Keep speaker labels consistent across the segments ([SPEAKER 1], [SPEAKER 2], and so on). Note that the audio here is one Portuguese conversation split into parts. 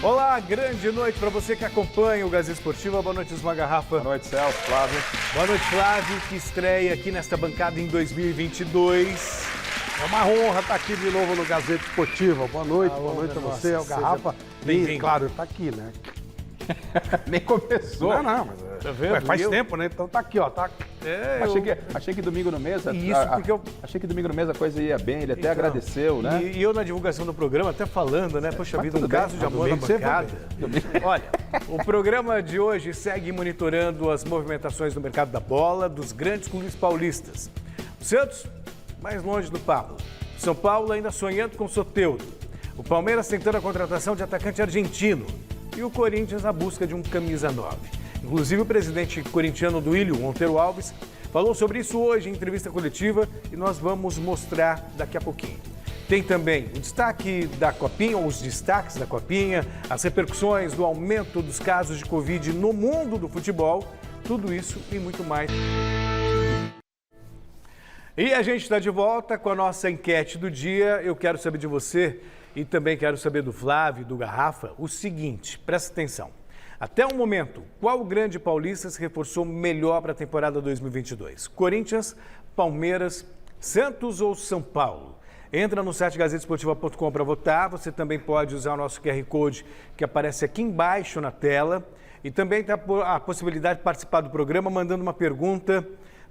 [SPEAKER 1] Olá, grande noite para você que acompanha o Gazeta Esportiva. Boa noite, Uma Garrafa.
[SPEAKER 2] Boa noite, Celso, Flávio.
[SPEAKER 1] Boa noite, Flávio, que estreia aqui nesta bancada em 2022.
[SPEAKER 3] É uma honra estar aqui de novo no Gazeta Esportiva. Boa noite a você, o Garrafa.
[SPEAKER 1] Bem-vindo.
[SPEAKER 3] Claro, está aqui, né?
[SPEAKER 2] Nem começou.
[SPEAKER 3] Não, mas
[SPEAKER 1] Tá vendo?
[SPEAKER 3] faz tempo, né? Então tá aqui, ó. Tá...
[SPEAKER 2] Achei que domingo no mês... Achei que domingo no mês a coisa ia bem, ele até agradeceu, né?
[SPEAKER 1] E eu na divulgação do programa, até falando, né? Poxa vida, um caso de amor na bancada. Olha, o programa de hoje segue monitorando as movimentações no mercado da bola dos grandes clubes paulistas. O Santos, mais longe do Pablo. O São Paulo ainda sonhando com o Soteldo. O Palmeiras tentando a contratação de atacante argentino. E o Corinthians na busca de um camisa 9. Inclusive, o presidente corintiano Duílio Monteiro Alves falou sobre isso hoje em entrevista coletiva e nós vamos mostrar daqui a pouquinho. Tem também o destaque da Copinha, ou os destaques da Copinha, as repercussões do aumento dos casos de Covid no mundo do futebol, tudo isso e muito mais. E a gente está de volta com a nossa enquete do dia. Eu quero saber de você e também quero saber do Flávio, do Garrafa, o seguinte, presta atenção. Até o momento, qual grande paulista se reforçou melhor para a temporada 2022? Corinthians, Palmeiras, Santos ou São Paulo? Entra no site gazetesportiva.com para votar. Você também pode usar o nosso QR Code que aparece aqui embaixo na tela. E também tem a possibilidade de participar do programa mandando uma pergunta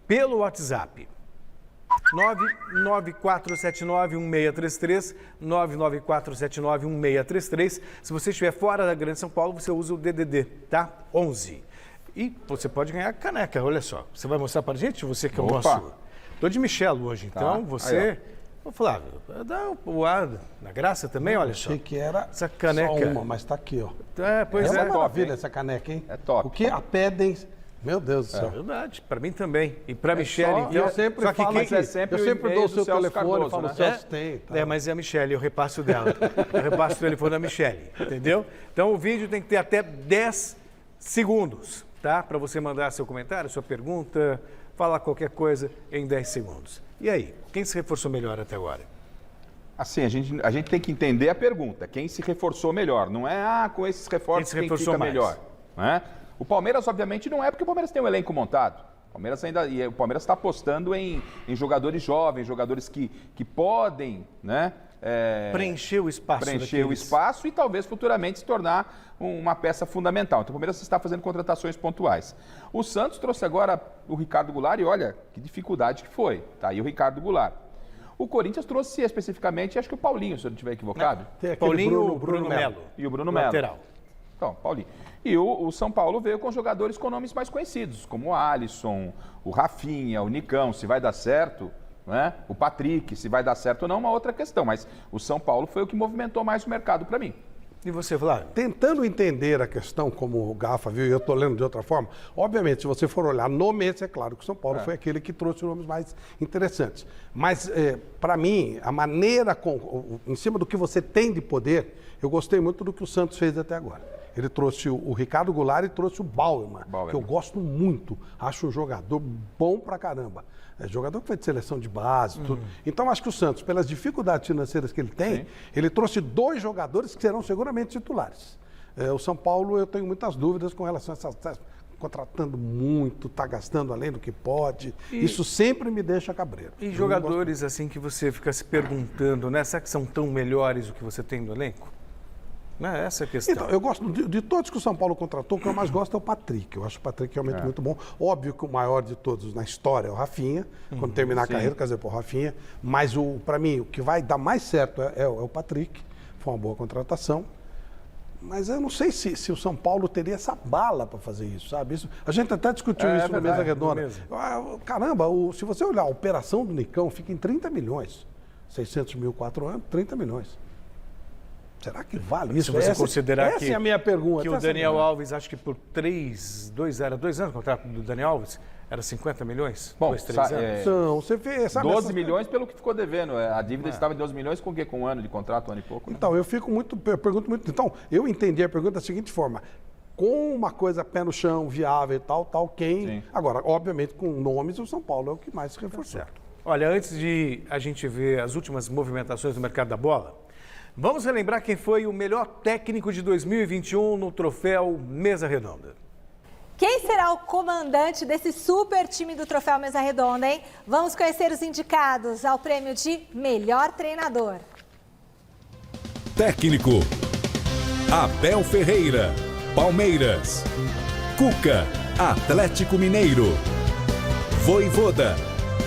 [SPEAKER 1] pelo WhatsApp. 994791633, 994791633. Se você estiver fora da Grande São Paulo, você usa o DDD, tá? 11. E você pode ganhar caneca, olha só. Você vai mostrar pra gente? Você que é o nosso... Tô de Michelo hoje, então você...
[SPEAKER 2] Aí,
[SPEAKER 1] ô Flávio, dá um ar na graça também, olha só.
[SPEAKER 3] Achei que era
[SPEAKER 1] essa caneca.
[SPEAKER 3] só uma, mas tá aqui, ó.
[SPEAKER 1] Pois
[SPEAKER 3] é.
[SPEAKER 1] é.
[SPEAKER 3] Uma maravilha essa caneca, hein?
[SPEAKER 2] É top.
[SPEAKER 3] O que a pedem... Meu Deus do céu.
[SPEAKER 1] É verdade, para mim também. E para Michele, então.
[SPEAKER 3] Eu sempre falo,
[SPEAKER 2] mas é sempre
[SPEAKER 3] eu sempre dou o seu telefone,
[SPEAKER 2] Cardoso,
[SPEAKER 3] falo,
[SPEAKER 2] né?
[SPEAKER 3] Celso tem. Tá.
[SPEAKER 1] Mas é a Michele, eu repasso dela. Eu repasso o telefone da Michele, entendeu? Então o vídeo tem que ter até 10 segundos, tá? Para você mandar seu comentário, sua pergunta, falar qualquer coisa em 10 segundos. E aí, quem se reforçou melhor até agora?
[SPEAKER 2] Assim, a gente tem que entender a pergunta. Quem se reforçou melhor? Não é, com esses reforços quem fica melhor. Não é? O Palmeiras, obviamente, não é porque o Palmeiras tem um elenco montado. O Palmeiras está apostando em jogadores jovens, jogadores que podem, né,
[SPEAKER 1] preencher o espaço.
[SPEAKER 2] Preencher o espaço e talvez futuramente se tornar uma peça fundamental. Então o Palmeiras está fazendo contratações pontuais. O Santos trouxe agora o Ricardo Goulart e olha que dificuldade que foi. Tá aí o Ricardo Goulart. O Corinthians trouxe especificamente, acho que o Paulinho, se eu não estiver equivocado.
[SPEAKER 1] Tem Paulinho, Bruno Melo.
[SPEAKER 2] E o Bruno Melo.
[SPEAKER 1] Lateral.
[SPEAKER 2] Então, Paulinho. E o São Paulo veio com jogadores com nomes mais conhecidos, como o Alisson, o Rafinha, o Nicão, se vai dar certo, né? O Patrick, se vai dar certo ou não, uma outra questão. Mas o São Paulo foi o que movimentou mais o mercado para mim.
[SPEAKER 1] E você, Flávio?
[SPEAKER 3] Tentando entender a questão, como o Garrafa viu, e eu estou lendo de outra forma, obviamente, se você for olhar no mês, é claro que o São Paulo foi aquele que trouxe nomes mais interessantes. Mas, para mim, a maneira, em cima do que você tem de poder, eu gostei muito do que o Santos fez até agora. Ele trouxe o Ricardo Goulart e trouxe o Bauerman, que eu gosto muito. Acho um jogador bom pra caramba. É jogador que foi de seleção de base, tudo. Então, acho que o Santos, pelas dificuldades financeiras que ele tem, ele trouxe 2 jogadores que serão seguramente titulares. O São Paulo, eu tenho muitas dúvidas com relação a essas... contratando muito, está gastando além do que pode. Isso sempre me deixa cabreiro.
[SPEAKER 1] E jogadores assim que você fica se perguntando, né? Será que são tão melhores do que você tem no elenco? Não é essa a questão.
[SPEAKER 3] Então, eu gosto de todos que o São Paulo contratou, o que eu mais gosto é o Patrick. Eu acho o Patrick realmente muito bom. Óbvio que o maior de todos na história é o Rafinha. Quando terminar a carreira, quer dizer, o Rafinha. Mas, para mim, o que vai dar mais certo é o Patrick. Foi uma boa contratação. Mas eu não sei se o São Paulo teria essa bala para fazer isso, sabe? A gente até discutiu isso na mesa redonda. Caramba, se você olhar a operação do Nicão, fica em 30 milhões. 600 mil, 4 anos, 30 milhões. Será que vale isso?
[SPEAKER 1] Se você considerar
[SPEAKER 3] essa é a minha pergunta.
[SPEAKER 1] Que o Daniel Alves, acho que por 2 anos o contrato do Daniel Alves, era 50 milhões?
[SPEAKER 2] Bom,
[SPEAKER 1] 2, 3 anos?
[SPEAKER 3] Então, você vê, sabe,
[SPEAKER 2] 12 milhões pelo que ficou devendo. A dívida estava em 12 milhões com o quê? Com um ano de contrato, um ano e pouco? Né?
[SPEAKER 3] Então, eu pergunto muito. Então, eu entendi a pergunta da seguinte forma. Com uma coisa pé no chão, viável e tal, quem...
[SPEAKER 2] Sim.
[SPEAKER 3] Agora, obviamente, com nomes, o São Paulo é o que mais se reforçou.
[SPEAKER 1] Olha, antes de a gente ver as últimas movimentações do mercado da bola, Vamos relembrar quem foi o melhor técnico de 2021 no troféu Mesa Redonda.
[SPEAKER 4] Quem será o comandante desse super time do troféu Mesa Redonda, hein? Vamos conhecer os indicados ao prêmio de melhor treinador.
[SPEAKER 5] Técnico: Abel Ferreira, Palmeiras. Cuca, Atlético Mineiro. Vojvoda,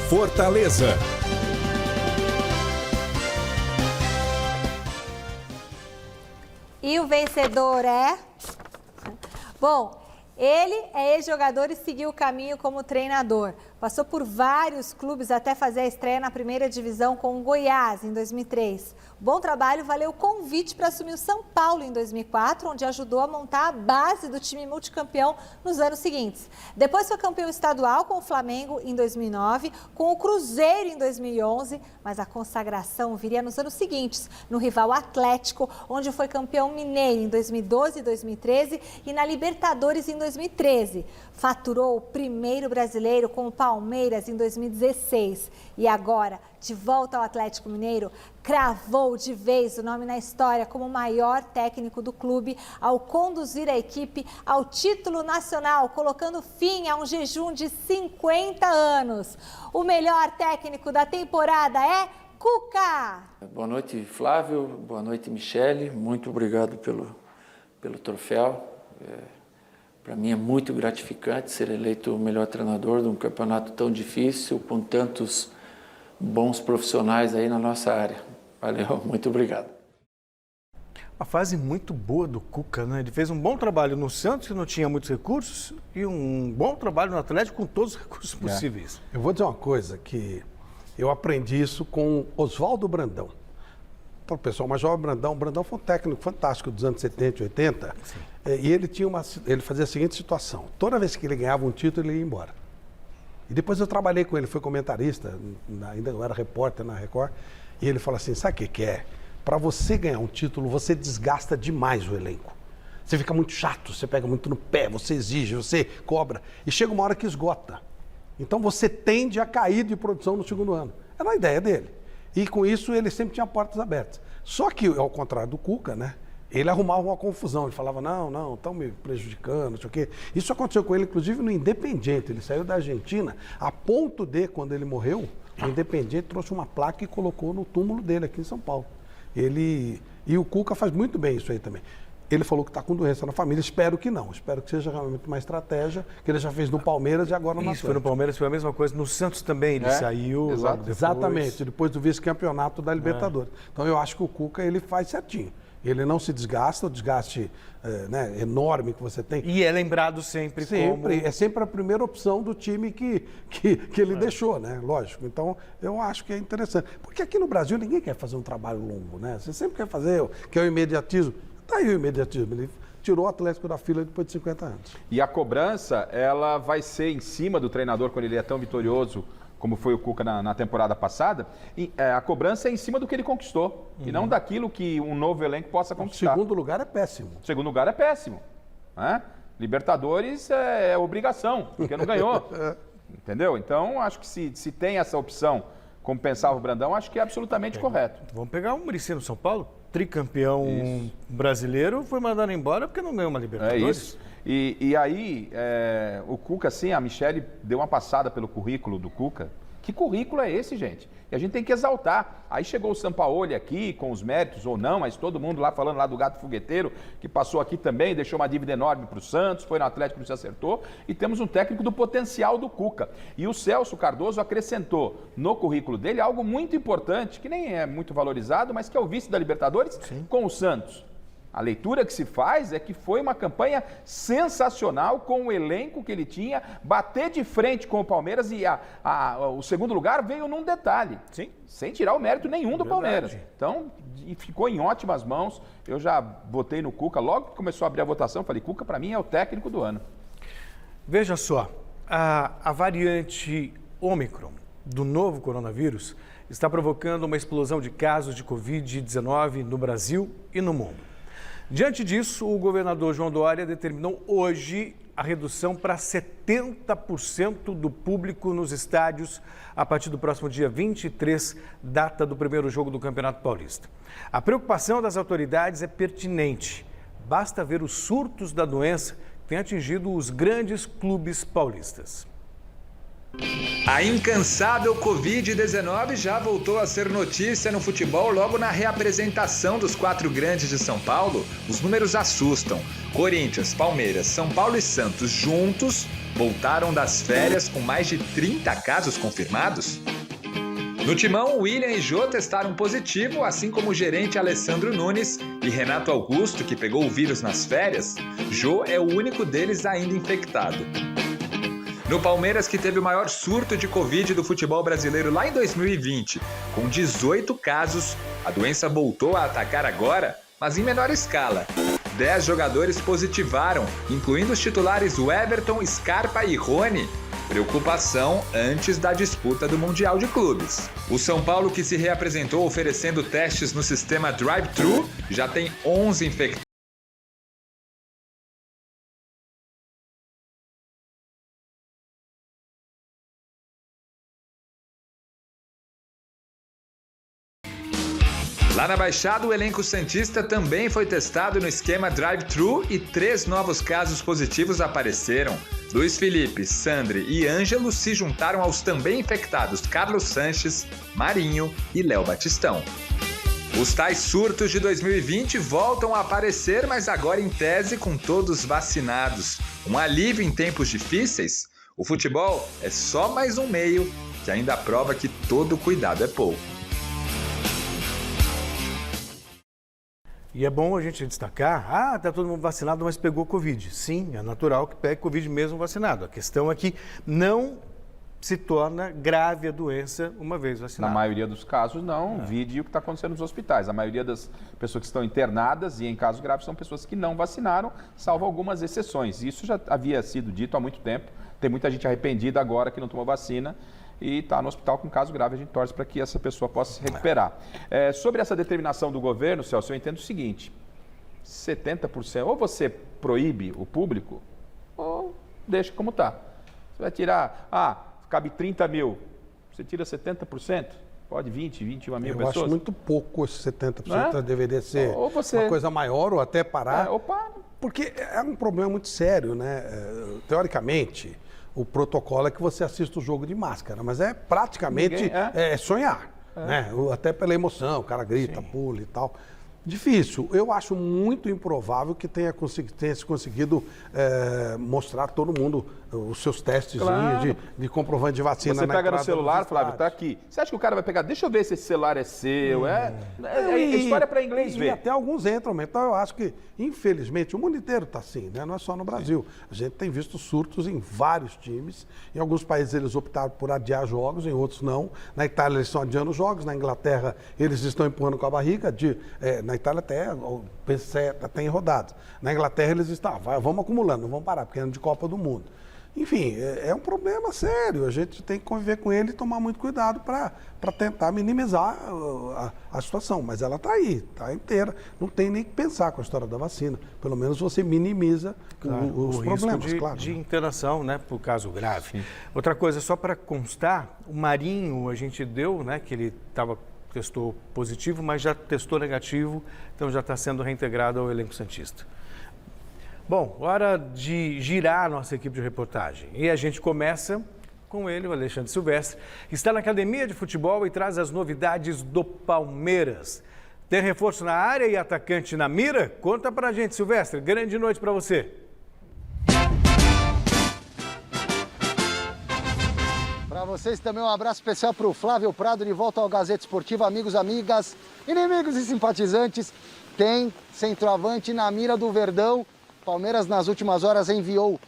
[SPEAKER 5] Fortaleza.
[SPEAKER 4] E o vencedor é... Bom, ele é ex-jogador e seguiu o caminho como treinador. Passou por vários clubes até fazer a estreia na primeira divisão com o Goiás, em 2003. O bom trabalho valeu o convite para assumir o São Paulo em 2004, onde ajudou a montar a base do time multicampeão nos anos seguintes. Depois foi campeão estadual com o Flamengo em 2009, com o Cruzeiro em 2011, mas a consagração viria nos anos seguintes, no rival Atlético, onde foi campeão mineiro em 2012 e 2013 e na Libertadores em 2013. Faturou o primeiro brasileiro com o Palmeiras em 2016 e agora, de volta ao Atlético Mineiro, cravou de vez o nome na história como o maior técnico do clube ao conduzir a equipe ao título nacional, colocando fim a um jejum de 50 anos. O melhor técnico da temporada é Cuca!
[SPEAKER 6] Boa noite, Flávio. Boa noite, Michele. Muito obrigado pelo troféu. Para mim é muito gratificante ser eleito o melhor treinador de um campeonato tão difícil, com tantos bons profissionais aí na nossa área. Valeu, muito obrigado.
[SPEAKER 1] Uma fase muito boa do Cuca, né? Ele fez um bom trabalho no Santos, que não tinha muitos recursos, e um bom trabalho no Atlético com todos os recursos possíveis.
[SPEAKER 3] Eu vou dizer uma coisa, que eu aprendi isso com Oswaldo Brandão. Para o pessoal mais jovem, o Brandão foi um técnico fantástico dos anos 70 e 80. E ele fazia a seguinte situação: toda vez que ele ganhava um título, ele ia embora. E depois eu trabalhei com ele, fui comentarista, ainda eu era repórter na Record, e ele falou assim: sabe o que é? Para você ganhar um título, você desgasta demais o elenco. Você fica muito chato, você pega muito no pé, você exige, você cobra, e chega uma hora que esgota. Então você tende a cair de produção no segundo ano. Era a ideia dele. E com isso ele sempre tinha portas abertas. Só que, ao contrário do Cuca, né? Ele arrumava uma confusão. Ele falava, não, estão me prejudicando, não sei o quê. Isso aconteceu com ele, inclusive, no Independiente. Ele saiu da Argentina, a ponto de, quando ele morreu, o Independiente trouxe uma placa e colocou no túmulo dele aqui em São Paulo. E o Cuca faz muito bem isso aí também. Ele falou que está com doença na família, espero que não. Espero que seja realmente uma estratégia que ele já fez no Palmeiras e agora no Atlético.
[SPEAKER 1] Isso, foi no Palmeiras, foi a mesma coisa. No Santos também, ele saiu.
[SPEAKER 3] Exatamente, depois do vice-campeonato da Libertadores. Então eu acho que o Cuca, ele faz certinho. Ele não se desgasta, o desgaste enorme que você tem.
[SPEAKER 1] E é lembrado sempre como...
[SPEAKER 3] É sempre a primeira opção do time que ele deixou, né? Lógico. Então, eu acho que é interessante. Porque aqui no Brasil ninguém quer fazer um trabalho longo, né? Você sempre quer fazer, quer o imediatismo. Tá aí o imediatismo. Ele tirou o Atlético da fila depois de 50 anos.
[SPEAKER 2] E a cobrança, ela vai ser em cima do treinador quando ele é tão vitorioso como foi o Cuca na temporada passada. E, a cobrança é em cima do que ele conquistou e não daquilo que um novo elenco possa conquistar.
[SPEAKER 3] O segundo lugar é péssimo.
[SPEAKER 2] O segundo lugar é péssimo. Né? Libertadores é obrigação, porque não ganhou. Entendeu? Então, acho que se tem essa opção, como pensava o Brandão, acho que é absolutamente correto.
[SPEAKER 1] Vamos pegar o Muricy no São Paulo, tricampeão brasileiro, foi mandado embora porque não ganhou uma Libertadores.
[SPEAKER 2] É isso. E aí, o Cuca, assim, a Michele deu uma passada pelo currículo do Cuca. Que currículo é esse, gente? E a gente tem que exaltar. Aí chegou o Sampaoli aqui, com os méritos ou não, mas todo mundo lá falando lá do gato fogueteiro, que passou aqui também, deixou uma dívida enorme para o Santos, foi no Atlético, não se acertou. E temos um técnico do potencial do Cuca. E o Celso Cardoso acrescentou no currículo dele algo muito importante, que nem é muito valorizado, mas que é o vice da Libertadores com o Santos. A leitura que se faz é que foi uma campanha sensacional com o elenco que ele tinha, bater de frente com o Palmeiras e o segundo lugar veio num detalhe, sem tirar o mérito nenhum do Palmeiras. Então, ficou em ótimas mãos. Eu já votei no Cuca, logo que começou a abrir a votação, falei, Cuca para mim é o técnico do ano.
[SPEAKER 1] Veja só, a variante Ômicron do novo coronavírus está provocando uma explosão de casos de Covid-19 no Brasil e no mundo. Diante disso, o governador João Dória determinou hoje a redução para 70% do público nos estádios a partir do próximo dia 23, data do primeiro jogo do Campeonato Paulista. A preocupação das autoridades é pertinente. Basta ver os surtos da doença que tem atingido os grandes clubes paulistas.
[SPEAKER 7] A incansável Covid-19 já voltou a ser notícia no futebol logo na reapresentação dos 4 grandes de São Paulo. Os números assustam. Corinthians, Palmeiras, São Paulo e Santos juntos voltaram das férias com mais de 30 casos confirmados. No timão, William e Jô testaram positivo, assim como o gerente Alessandro Nunes e Renato Augusto, que pegou o vírus nas férias. Jô é o único deles ainda infectado. No Palmeiras, que teve o maior surto de Covid do futebol brasileiro lá em 2020, com 18 casos, a doença voltou a atacar agora, mas em menor escala. 10 jogadores positivaram, incluindo os titulares Everton, Scarpa e Rony. Preocupação antes da disputa do Mundial de Clubes. O São Paulo, que se reapresentou oferecendo testes no sistema drive-thru, já tem 11 infectados. Lá na Baixada, o elenco santista também foi testado no esquema drive-thru e 3 novos casos positivos apareceram. Luiz Felipe, Sandri e Ângelo se juntaram aos também infectados Carlos Sanches, Marinho e Léo Batistão. Os tais surtos de 2020 voltam a aparecer, mas agora em tese com todos vacinados. Um alívio em tempos difíceis? O futebol é só mais um meio que ainda prova que todo cuidado é pouco.
[SPEAKER 1] E é bom a gente destacar, está todo mundo vacinado, mas pegou Covid. Sim, é natural que pegue Covid mesmo vacinado. A questão é que não se torna grave a doença uma vez vacinado.
[SPEAKER 2] Na maioria dos casos, não. Vide o que está acontecendo nos hospitais. A maioria das pessoas que estão internadas e em casos graves são pessoas que não vacinaram, salvo algumas exceções. Isso já havia sido dito há muito tempo. Tem muita gente arrependida agora que não tomou vacina e está no hospital com caso grave. A gente torce para que essa pessoa possa se recuperar. Sobre essa determinação do governo, Celso, eu entendo o seguinte: 70%, ou você proíbe o público, ou deixa como está. Você vai tirar, cabe 30 mil, você tira 70%, pode 20, 21 mil pessoas.
[SPEAKER 3] Eu acho muito pouco esse 70%, deveria ser uma coisa maior ou até parar. Porque é um problema muito sério, né? Teoricamente, o protocolo é que você assista o jogo de máscara, mas é praticamente sonhar, né? Até pela emoção, o cara grita, pula e tal. Difícil. Eu acho muito improvável que tenha se conseguido mostrar a todo mundo os seus testes de comprovante de vacina.
[SPEAKER 2] Você pega no celular, Flávio, está aqui. Você acha que o cara vai pegar? Deixa eu ver se esse celular é seu. É história para inglês ver.
[SPEAKER 3] E até alguns entram. Então eu acho que, infelizmente, o mundo inteiro está assim, né? Não é só no Brasil. A gente tem visto surtos em vários times. Em alguns países eles optaram por adiar jogos, em outros não. Na Itália eles estão adiando jogos, na Inglaterra eles estão empurrando com a barriga. Na Itália até o PC tem rodadas. Na Inglaterra eles estão, vamos acumulando, não vamos parar, porque é ano de Copa do Mundo. Enfim, é um problema sério. A gente tem que conviver com ele e tomar muito cuidado para tentar minimizar a situação. Mas ela está aí, está inteira. Não tem nem que pensar com a história da vacina. Pelo menos você minimiza os problemas,
[SPEAKER 1] risco de internação, né, por caso grave. Sim. Outra coisa, só para constar, o Marinho a gente deu, né, que ele testou positivo, mas já testou negativo, então já está sendo reintegrado ao elenco santista. Bom, hora de girar a nossa equipe de reportagem. E a gente começa com ele, o Alexandre Silvestre, que está na academia de futebol e traz as novidades do Palmeiras. Tem reforço na área e atacante na mira? Conta pra gente, Silvestre. Grande noite para você.
[SPEAKER 8] Para vocês também um abraço especial para o Flávio Prado, de volta ao Gazeta Esportiva. Amigos, amigas, inimigos e simpatizantes, tem centroavante na mira do Verdão. Palmeiras, nas últimas horas, enviou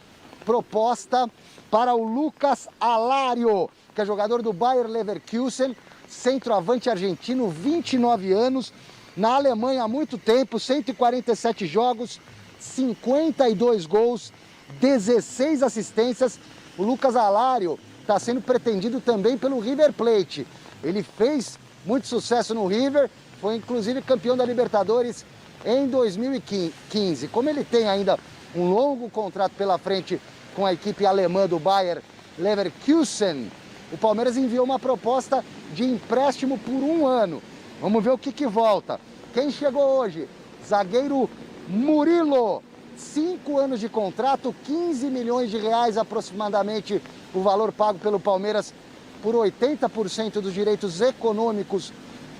[SPEAKER 8] proposta para o Lucas Alário, que é jogador do Bayer Leverkusen, centroavante argentino, 29 anos, na Alemanha há muito tempo, 147 jogos, 52 gols, 16 assistências. O Lucas Alário está sendo pretendido também pelo River Plate. Ele fez muito sucesso no River, foi inclusive campeão da Libertadores em 2015. Como ele tem ainda um longo contrato pela frente com a equipe alemã do Bayer Leverkusen, o Palmeiras enviou uma proposta de empréstimo por 1 ano. Vamos ver o que volta. Quem chegou hoje? Zagueiro Murilo. 5 anos de contrato, 15 milhões de reais aproximadamente o valor pago pelo Palmeiras por 80% dos direitos econômicos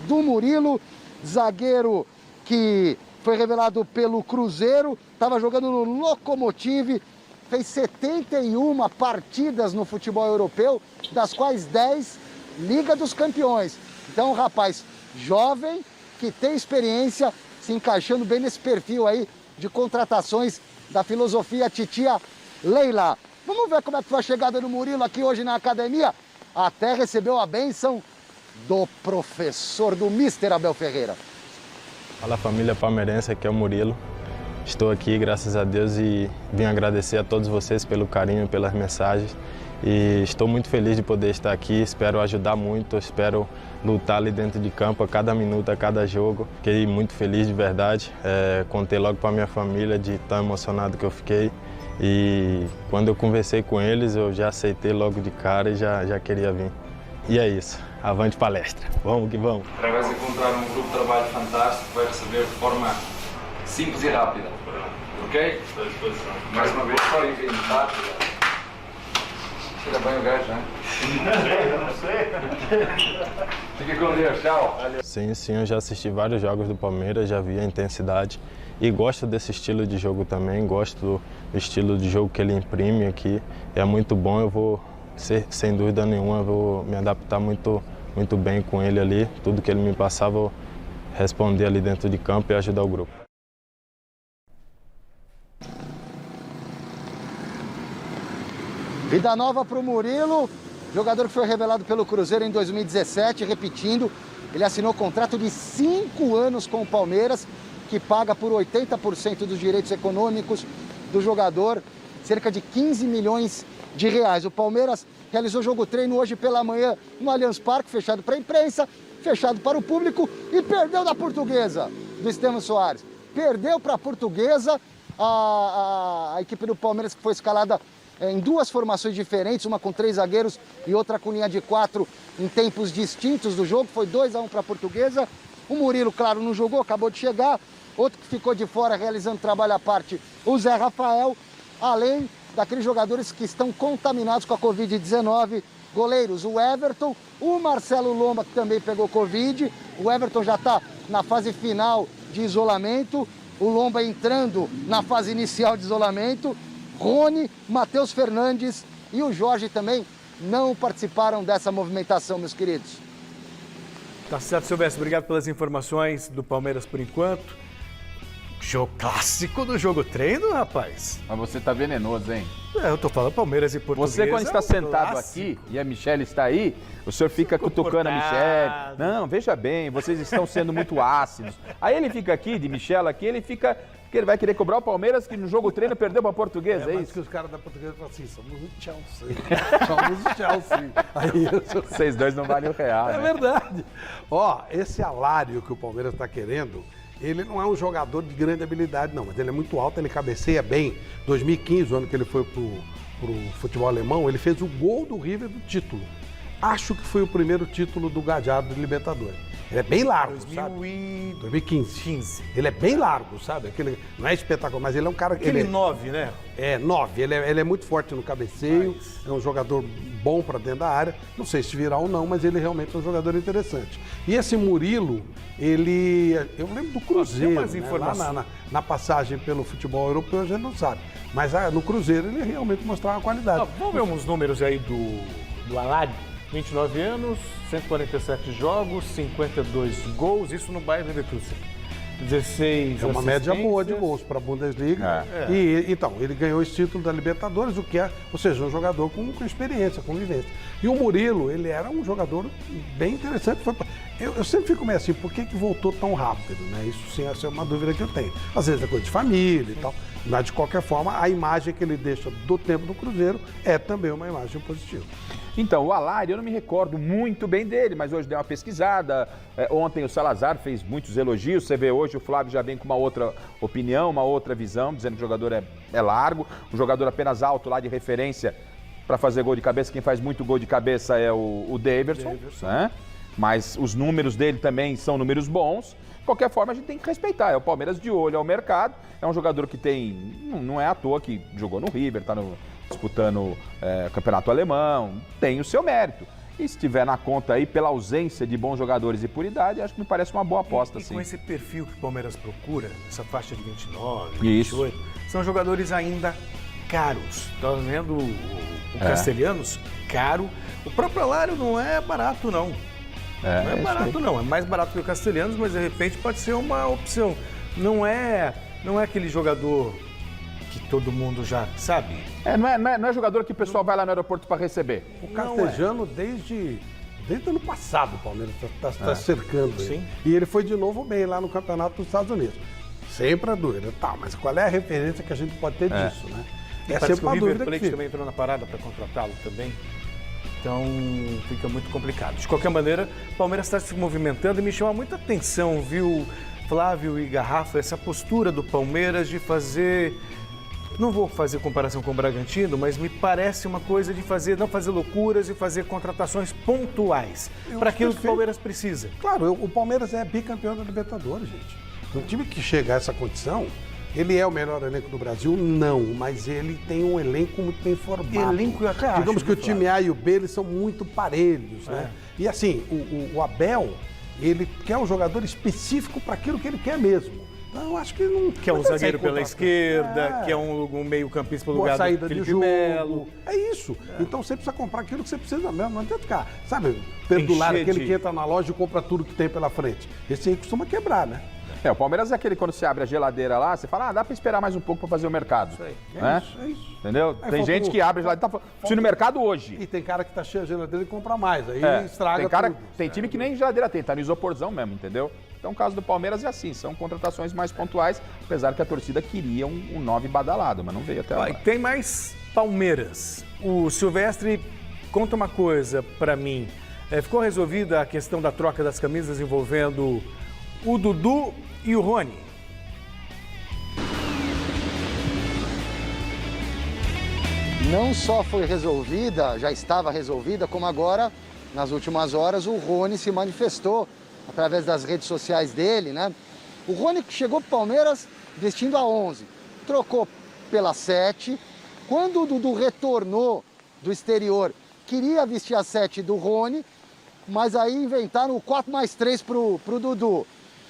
[SPEAKER 8] do Murilo. Zagueiro que foi revelado pelo Cruzeiro, estava jogando no Lokomotiv, fez 71 partidas no futebol europeu, das quais 10 Liga dos Campeões. Então, um rapaz jovem, que tem experiência, se encaixando bem nesse perfil aí de contratações da filosofia Titia Leila. Vamos ver como é que foi a chegada do Murilo aqui hoje na academia. Até recebeu a bênção do professor, do Mister Abel Ferreira.
[SPEAKER 9] Fala família palmeirense, aqui é o Murilo. Estou aqui, graças a Deus, e vim agradecer a todos vocês pelo carinho, pelas mensagens. E estou muito feliz de poder estar aqui, espero ajudar muito, espero lutar ali dentro de campo a cada minuto, a cada jogo. Fiquei muito feliz de verdade, contei logo para a minha família de tão emocionado que eu fiquei. E quando eu conversei com eles, eu já aceitei logo de cara e já queria vir. E é isso, avante palestra, vamos que vamos.
[SPEAKER 10] Vai se encontrar um grupo de trabalho fantástico, vai receber de forma simples e rápida, ok? Estou à disposição. Mais uma vez, só inventar. Tira banho o gajo, né? Não sei. Fique com Deus, tchau.
[SPEAKER 9] Sim, eu já assisti vários jogos do Palmeiras, já vi a intensidade e gosto desse estilo de jogo também, gosto do estilo de jogo que ele imprime aqui. É muito bom, eu vou, sem dúvida nenhuma, eu vou me adaptar muito bem com ele ali. Tudo que ele me passar, vou responder ali dentro de campo e ajudar o grupo.
[SPEAKER 8] Vida nova para o Murilo, jogador que foi revelado pelo Cruzeiro em 2017, repetindo, ele assinou contrato de 5 anos com o Palmeiras, que paga por 80% dos direitos econômicos do jogador, cerca de 15 milhões de reais. O Palmeiras realizou jogo treino hoje pela manhã no Allianz Parque, fechado para a imprensa, fechado para o público, e perdeu da Portuguesa, do Estevam Soares. Perdeu para a Portuguesa, a equipe do Palmeiras que foi escalada em 2 formações diferentes, uma com 3 zagueiros e outra com linha de 4 em tempos distintos do jogo. Foi 2-1 para a Portuguesa. O Murilo, claro, não jogou, acabou de chegar. Outro que ficou de fora realizando trabalho à parte, o Zé Rafael, além daqueles jogadores que estão contaminados com a Covid-19, goleiros, o Everton, o Marcelo Lomba, que também pegou Covid. O Everton já está na fase final de isolamento, o Lomba entrando na fase inicial de isolamento. Rony, Matheus Fernandes e o Jorge também não participaram dessa movimentação, meus queridos.
[SPEAKER 1] Tá certo, Silvestre. Obrigado pelas informações do Palmeiras por enquanto. Jogo clássico do jogo treino, rapaz.
[SPEAKER 2] Mas você tá venenoso, hein?
[SPEAKER 1] Eu tô falando Palmeiras e Portuguesa.
[SPEAKER 2] Você, quando está sentado aqui e a Michelle está aí, o senhor fica cutucando a Michelle. Não, veja bem, vocês estão sendo muito ácidos. Aí ele fica aqui, de Michelle aqui, ele fica... que ele vai querer cobrar o Palmeiras, que no jogo treino perdeu para a Portuguesa, é isso?
[SPEAKER 3] Que os caras da Portuguesa falam assim, somos o Chelsea. Somos o Chelsea. Aí,
[SPEAKER 2] vocês dois não valem o real,
[SPEAKER 3] É verdade. Ó, esse Alário que o Palmeiras está querendo, ele não é um jogador de grande habilidade, não, mas ele é muito alto, ele cabeceia bem. 2015, o ano que ele foi pro futebol alemão, ele fez o gol do River do título. Acho que foi o primeiro título do Gallardo de Libertadores. Ele é bem largo, 2015. Ele é bem largo, sabe? Aquele, não é espetacular, mas ele é um cara que...
[SPEAKER 1] Aquele 9, né?
[SPEAKER 3] É, 9. Ele é muito forte no cabeceio, é um jogador bom para dentro da área. Não sei se virar ou não, mas ele realmente é um jogador interessante. E esse Murilo, ele... Eu lembro do Cruzeiro,
[SPEAKER 1] mais informações.
[SPEAKER 3] Lá na passagem pelo futebol europeu, a gente não sabe. Mas no Cruzeiro ele realmente mostrava qualidade.
[SPEAKER 1] Vamos ver uns números aí do Alário. 29 anos, 147 jogos, 52 gols, isso no Bayer Leverkusen. 16
[SPEAKER 3] É uma média boa de gols para a Bundesliga. E então, ele ganhou esse título da Libertadores, o que é, ou seja, um jogador com experiência, com vivência. E o Murilo, ele era um jogador bem interessante. Eu sempre fico meio assim, por que voltou tão rápido? Né? Isso sim, essa é uma dúvida que eu tenho. Às vezes é coisa de família e tal, mas de qualquer forma, a imagem que ele deixa do tempo do Cruzeiro é também uma imagem positiva.
[SPEAKER 2] Então, o Alari, eu não me recordo muito bem dele, mas hoje deu uma pesquisada. Ontem o Salazar fez muitos elogios. Você vê hoje o Flávio já vem com uma outra opinião, uma outra visão, dizendo que o jogador é largo, um jogador apenas alto lá de referência para fazer gol de cabeça. Quem faz muito gol de cabeça é o Daverson, né? Mas os números dele também são números bons. De qualquer forma, a gente tem que respeitar. É o Palmeiras de olho ao mercado. É um jogador que não é à toa que jogou no River, está disputando campeonato alemão, tem o seu mérito. E se estiver na conta aí, pela ausência de bons jogadores e por idade, acho que me parece uma boa aposta, sim.
[SPEAKER 1] Com esse perfil que o Palmeiras procura, essa faixa de 29, 28, são jogadores ainda caros. Tá vendo o Castelhanos? Caro. O próprio Alário não é barato, não. Não é barato, não. É mais barato que o Castelhanos, mas de repente pode ser uma opção. Não é aquele jogador que todo mundo já sabe.
[SPEAKER 2] Não é jogador que o pessoal vai lá no aeroporto para receber.
[SPEAKER 3] O Castelhano, desde o ano passado, o Palmeiras está cercando ele. E ele foi de novo bem lá no campeonato dos Estados Unidos. Sempre a dúvida. Tá, mas qual é a referência que a gente pode ter disso, né?
[SPEAKER 1] É sempre uma dúvida. O River Plate também entrou na parada para contratá-lo também. Então fica muito complicado. De qualquer maneira, o Palmeiras está se movimentando e me chama muita atenção, viu, Flávio e Garrafa, essa postura do Palmeiras de fazer... Não vou fazer comparação com o Bragantino, mas me parece uma coisa de não fazer loucuras e fazer contratações pontuais para aquilo que o Palmeiras precisa.
[SPEAKER 3] Claro, o Palmeiras é bicampeão da Libertadores, gente. Um time que chega a essa condição, ele é o melhor elenco do Brasil? Não, mas ele tem um elenco muito bem formado. Digamos que o time A e o B, eles são muito parelhos, né? E assim, o Abel, ele quer um jogador específico para aquilo que ele quer mesmo. Então, eu acho que não...
[SPEAKER 1] Que é um zagueiro pela esquerda, que é um meio-campista pelo lugar
[SPEAKER 3] saída
[SPEAKER 1] do Felipe
[SPEAKER 3] de jogo.
[SPEAKER 1] Melo.
[SPEAKER 3] É isso. Então você precisa comprar aquilo que você precisa mesmo. Não adianta ficar, sabe, pendular aquele que entra na loja e compra tudo que tem pela frente. Esse aí costuma quebrar, né?
[SPEAKER 2] O Palmeiras é aquele quando você abre a geladeira lá, você fala, dá pra esperar mais um pouco pra fazer o mercado.
[SPEAKER 3] Isso aí.
[SPEAKER 2] Né?
[SPEAKER 3] É isso.
[SPEAKER 2] Tem gente que abre a geladeira, tá no mercado hoje.
[SPEAKER 3] E tem cara que tá cheio a geladeira e compra mais, aí estraga tudo.
[SPEAKER 2] Tem time que nem geladeira tem, tá no isoporzão mesmo, entendeu? Então o caso do Palmeiras é assim, são contratações mais pontuais, apesar que a torcida queria um 9 badalado, mas não veio até agora.
[SPEAKER 1] Tem mais Palmeiras. O Silvestre conta uma coisa pra mim. Ficou resolvida a questão da troca das camisas envolvendo o Dudu e o Rony.
[SPEAKER 8] Não só foi resolvida, já estava resolvida, como agora, nas últimas horas, o Rony se manifestou através das redes sociais dele, né? O Rony chegou para o Palmeiras vestindo a 11, trocou pela 7. Quando o Dudu retornou do exterior, queria vestir a 7 do Rony, mas aí inventaram o 4+3 pro Dudu.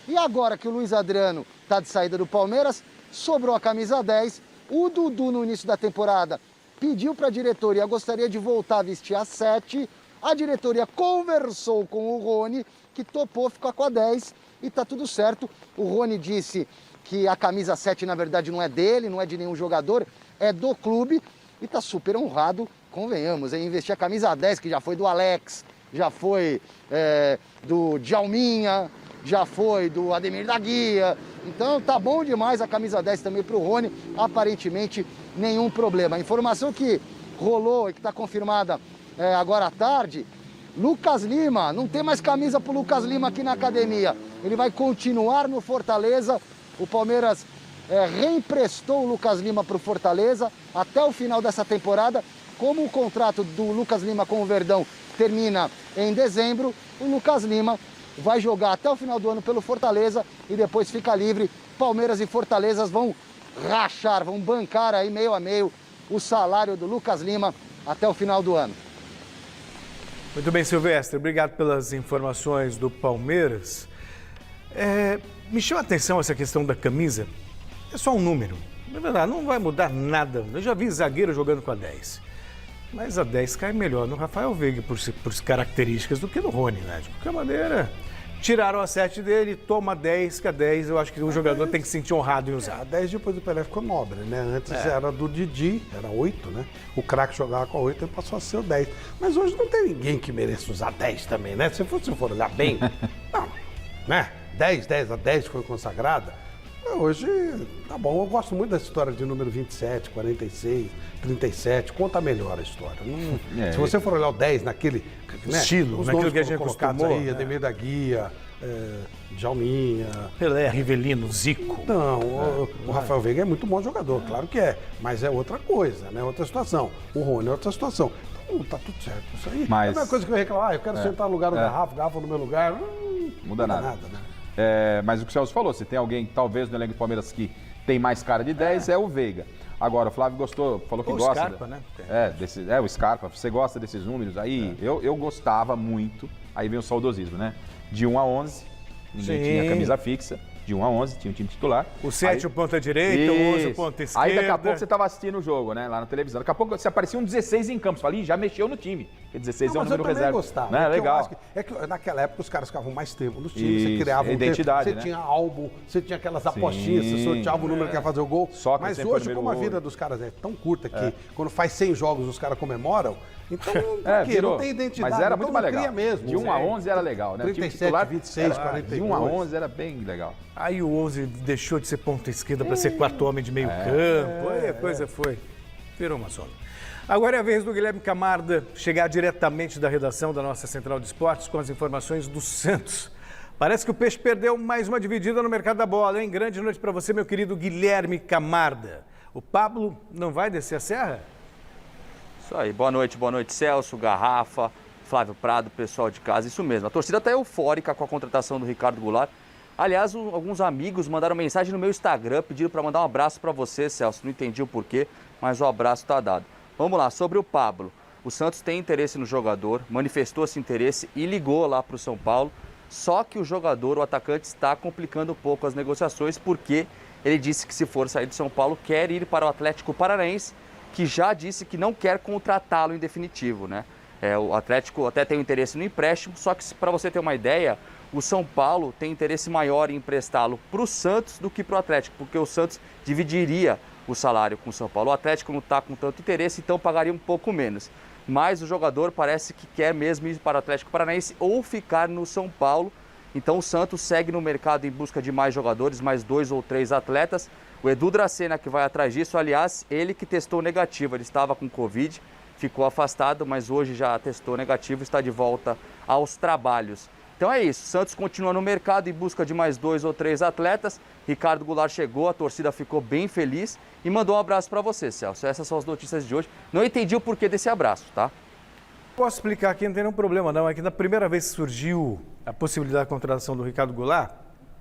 [SPEAKER 8] E agora que o Luiz Adriano está de saída do Palmeiras, sobrou a camisa 10. O Dudu, no início da temporada, pediu para a diretoria, gostaria de voltar a vestir a 7. A diretoria conversou com o Rony, que topou ficar com a 10 e tá tudo certo. O Rony disse que a camisa 7, na verdade, não é dele, não é de nenhum jogador, é do clube e tá super honrado, convenhamos, em investir a camisa 10, que já foi do Alex, já foi do Djalminha, já foi do Ademir da Guia. Então tá bom demais a camisa 10 também pro Rony, aparentemente nenhum problema. A informação que rolou e que está confirmada agora à tarde, Lucas Lima, não tem mais camisa pro Lucas Lima aqui na academia. Ele vai continuar no Fortaleza. O Palmeiras reemprestou o Lucas Lima pro Fortaleza até o final dessa temporada. Como o contrato do Lucas Lima com o Verdão termina em dezembro, o Lucas Lima vai jogar até o final do ano pelo Fortaleza e depois fica livre. Palmeiras e Fortaleza vão rachar, vão bancar aí meio a meio o salário do Lucas Lima até o final do ano.
[SPEAKER 1] Muito bem, Silvestre. Obrigado pelas informações do Palmeiras. Me chama a atenção essa questão da camisa. É só um número. Na verdade, não vai mudar nada. Eu já vi zagueiro jogando com a 10. Mas a 10 cai melhor no Rafael Veiga por características do que no Rony, né? De qualquer maneira, tiraram a 7 dele, toma a 10, que a 10 eu acho que o jogador tem que se sentir honrado em usar.
[SPEAKER 3] A 10 depois do Pelé ficou nobre, né? Antes era do Didi, era 8, né? O craque jogava com a 8 e passou a ser o 10. Mas hoje não tem ninguém que mereça usar 10 também, né? Se for olhar bem, não, né? 10 a 10 foi consagrada. Hoje, tá bom, eu gosto muito dessa história de número 27, 46, 37, conta melhor a história. Não, se você for olhar o 10 naquele
[SPEAKER 1] estilo, naquilo que a gente acostumou,
[SPEAKER 3] aí, Ademir da Guia, Djalminha...
[SPEAKER 1] Pelé, Rivelino, Zico.
[SPEAKER 3] Não, o Rafael Veiga é muito bom jogador, claro que é, mas é outra coisa, né? Outra situação. O Rony é outra situação. Então, tá tudo certo. Isso aí
[SPEAKER 2] mas...
[SPEAKER 3] é uma coisa que eu reclamo, eu quero sentar no lugar do Garrafa no meu lugar, não
[SPEAKER 2] muda nada né? Mas o que o Celso falou, se tem alguém, talvez, no elenco do Palmeiras que tem mais cara de 10, é o Veiga. Agora, o Flávio falou que gosta. O
[SPEAKER 1] Scarpa, né?
[SPEAKER 2] O Scarpa. Você gosta desses números aí? Eu gostava muito, aí vem o saudosismo, né? De 1 a 11, ninguém tinha camisa fixa. De 1 a 11, tinha um time titular.
[SPEAKER 1] O 7 o ponta direita, o 11 o ponta esquerda.
[SPEAKER 2] Aí daqui a pouco você estava assistindo o jogo, né? Lá na televisão. Daqui a pouco você aparecia um 16 em campo. Você fala, já mexeu no time. Porque 16 é um número reserva.
[SPEAKER 3] Mas eu também gostava.
[SPEAKER 2] Né? Legal.
[SPEAKER 3] É que naquela época os caras ficavam mais tempo nos times.
[SPEAKER 2] Isso,
[SPEAKER 3] você criava
[SPEAKER 2] identidade,
[SPEAKER 3] tempo, você tinha álbum, você tinha aquelas apostinhas, você sorteava o número que ia fazer o gol. Mas hoje, como a vida dos caras é tão curta que quando faz 100 jogos os caras comemoram, então não tem identidade.
[SPEAKER 2] Mas era muito mais legal.
[SPEAKER 3] Mesmo,
[SPEAKER 2] de 1 a 11 era legal, né?
[SPEAKER 3] 37, 26, 42.
[SPEAKER 2] De 1 a 11 era bem legal.
[SPEAKER 1] Aí o 11 deixou de ser ponta esquerda para ser 4 homens de meio campo. Aí a coisa foi. Virou uma zona. Agora é a vez do Guilherme Camarda chegar diretamente da redação da nossa Central de Esportes com as informações do Santos. Parece que o Peixe perdeu mais uma dividida no mercado da bola, hein? Grande noite para você, meu querido Guilherme Camarda. O Pablo não vai descer a serra?
[SPEAKER 11] Isso aí, boa noite Celso, Garrafa, Flávio Prado, pessoal de casa, isso mesmo. A torcida está eufórica com a contratação do Ricardo Goulart. Aliás, alguns amigos mandaram mensagem no meu Instagram, pediram para mandar um abraço para você, Celso. Não entendi o porquê, mas o abraço está dado. Vamos lá, sobre o Pablo. O Santos tem interesse no jogador, manifestou esse interesse e ligou lá para o São Paulo. Só que o jogador, o atacante, está complicando um pouco as negociações, porque ele disse que se for sair do São Paulo, quer ir para o Atlético Paranaense, que já disse que não quer contratá-lo em definitivo, né? O Atlético até tem um interesse no empréstimo, só que para você ter uma ideia, o São Paulo tem interesse maior em emprestá-lo para o Santos do que para o Atlético, porque o Santos dividiria o salário com o São Paulo. O Atlético não está com tanto interesse, então pagaria um pouco menos. Mas o jogador parece que quer mesmo ir para o Atlético Paranaense ou ficar no São Paulo. Então o Santos segue no mercado em busca de mais jogadores, mais 2 ou 3 atletas. O Edu Dracena que vai atrás disso, aliás, ele que testou negativo, ele estava com Covid, ficou afastado, mas hoje já testou negativo, está de volta aos trabalhos. Então é isso, Santos continua no mercado em busca de mais 2 ou 3 atletas. Ricardo Goulart chegou, a torcida ficou bem feliz e mandou um abraço para você, Celso. Essas são as notícias de hoje. Não entendi o porquê desse abraço, tá?
[SPEAKER 1] Posso explicar aqui, não tem nenhum problema não. É que na primeira vez que surgiu a possibilidade da contratação do Ricardo Goulart,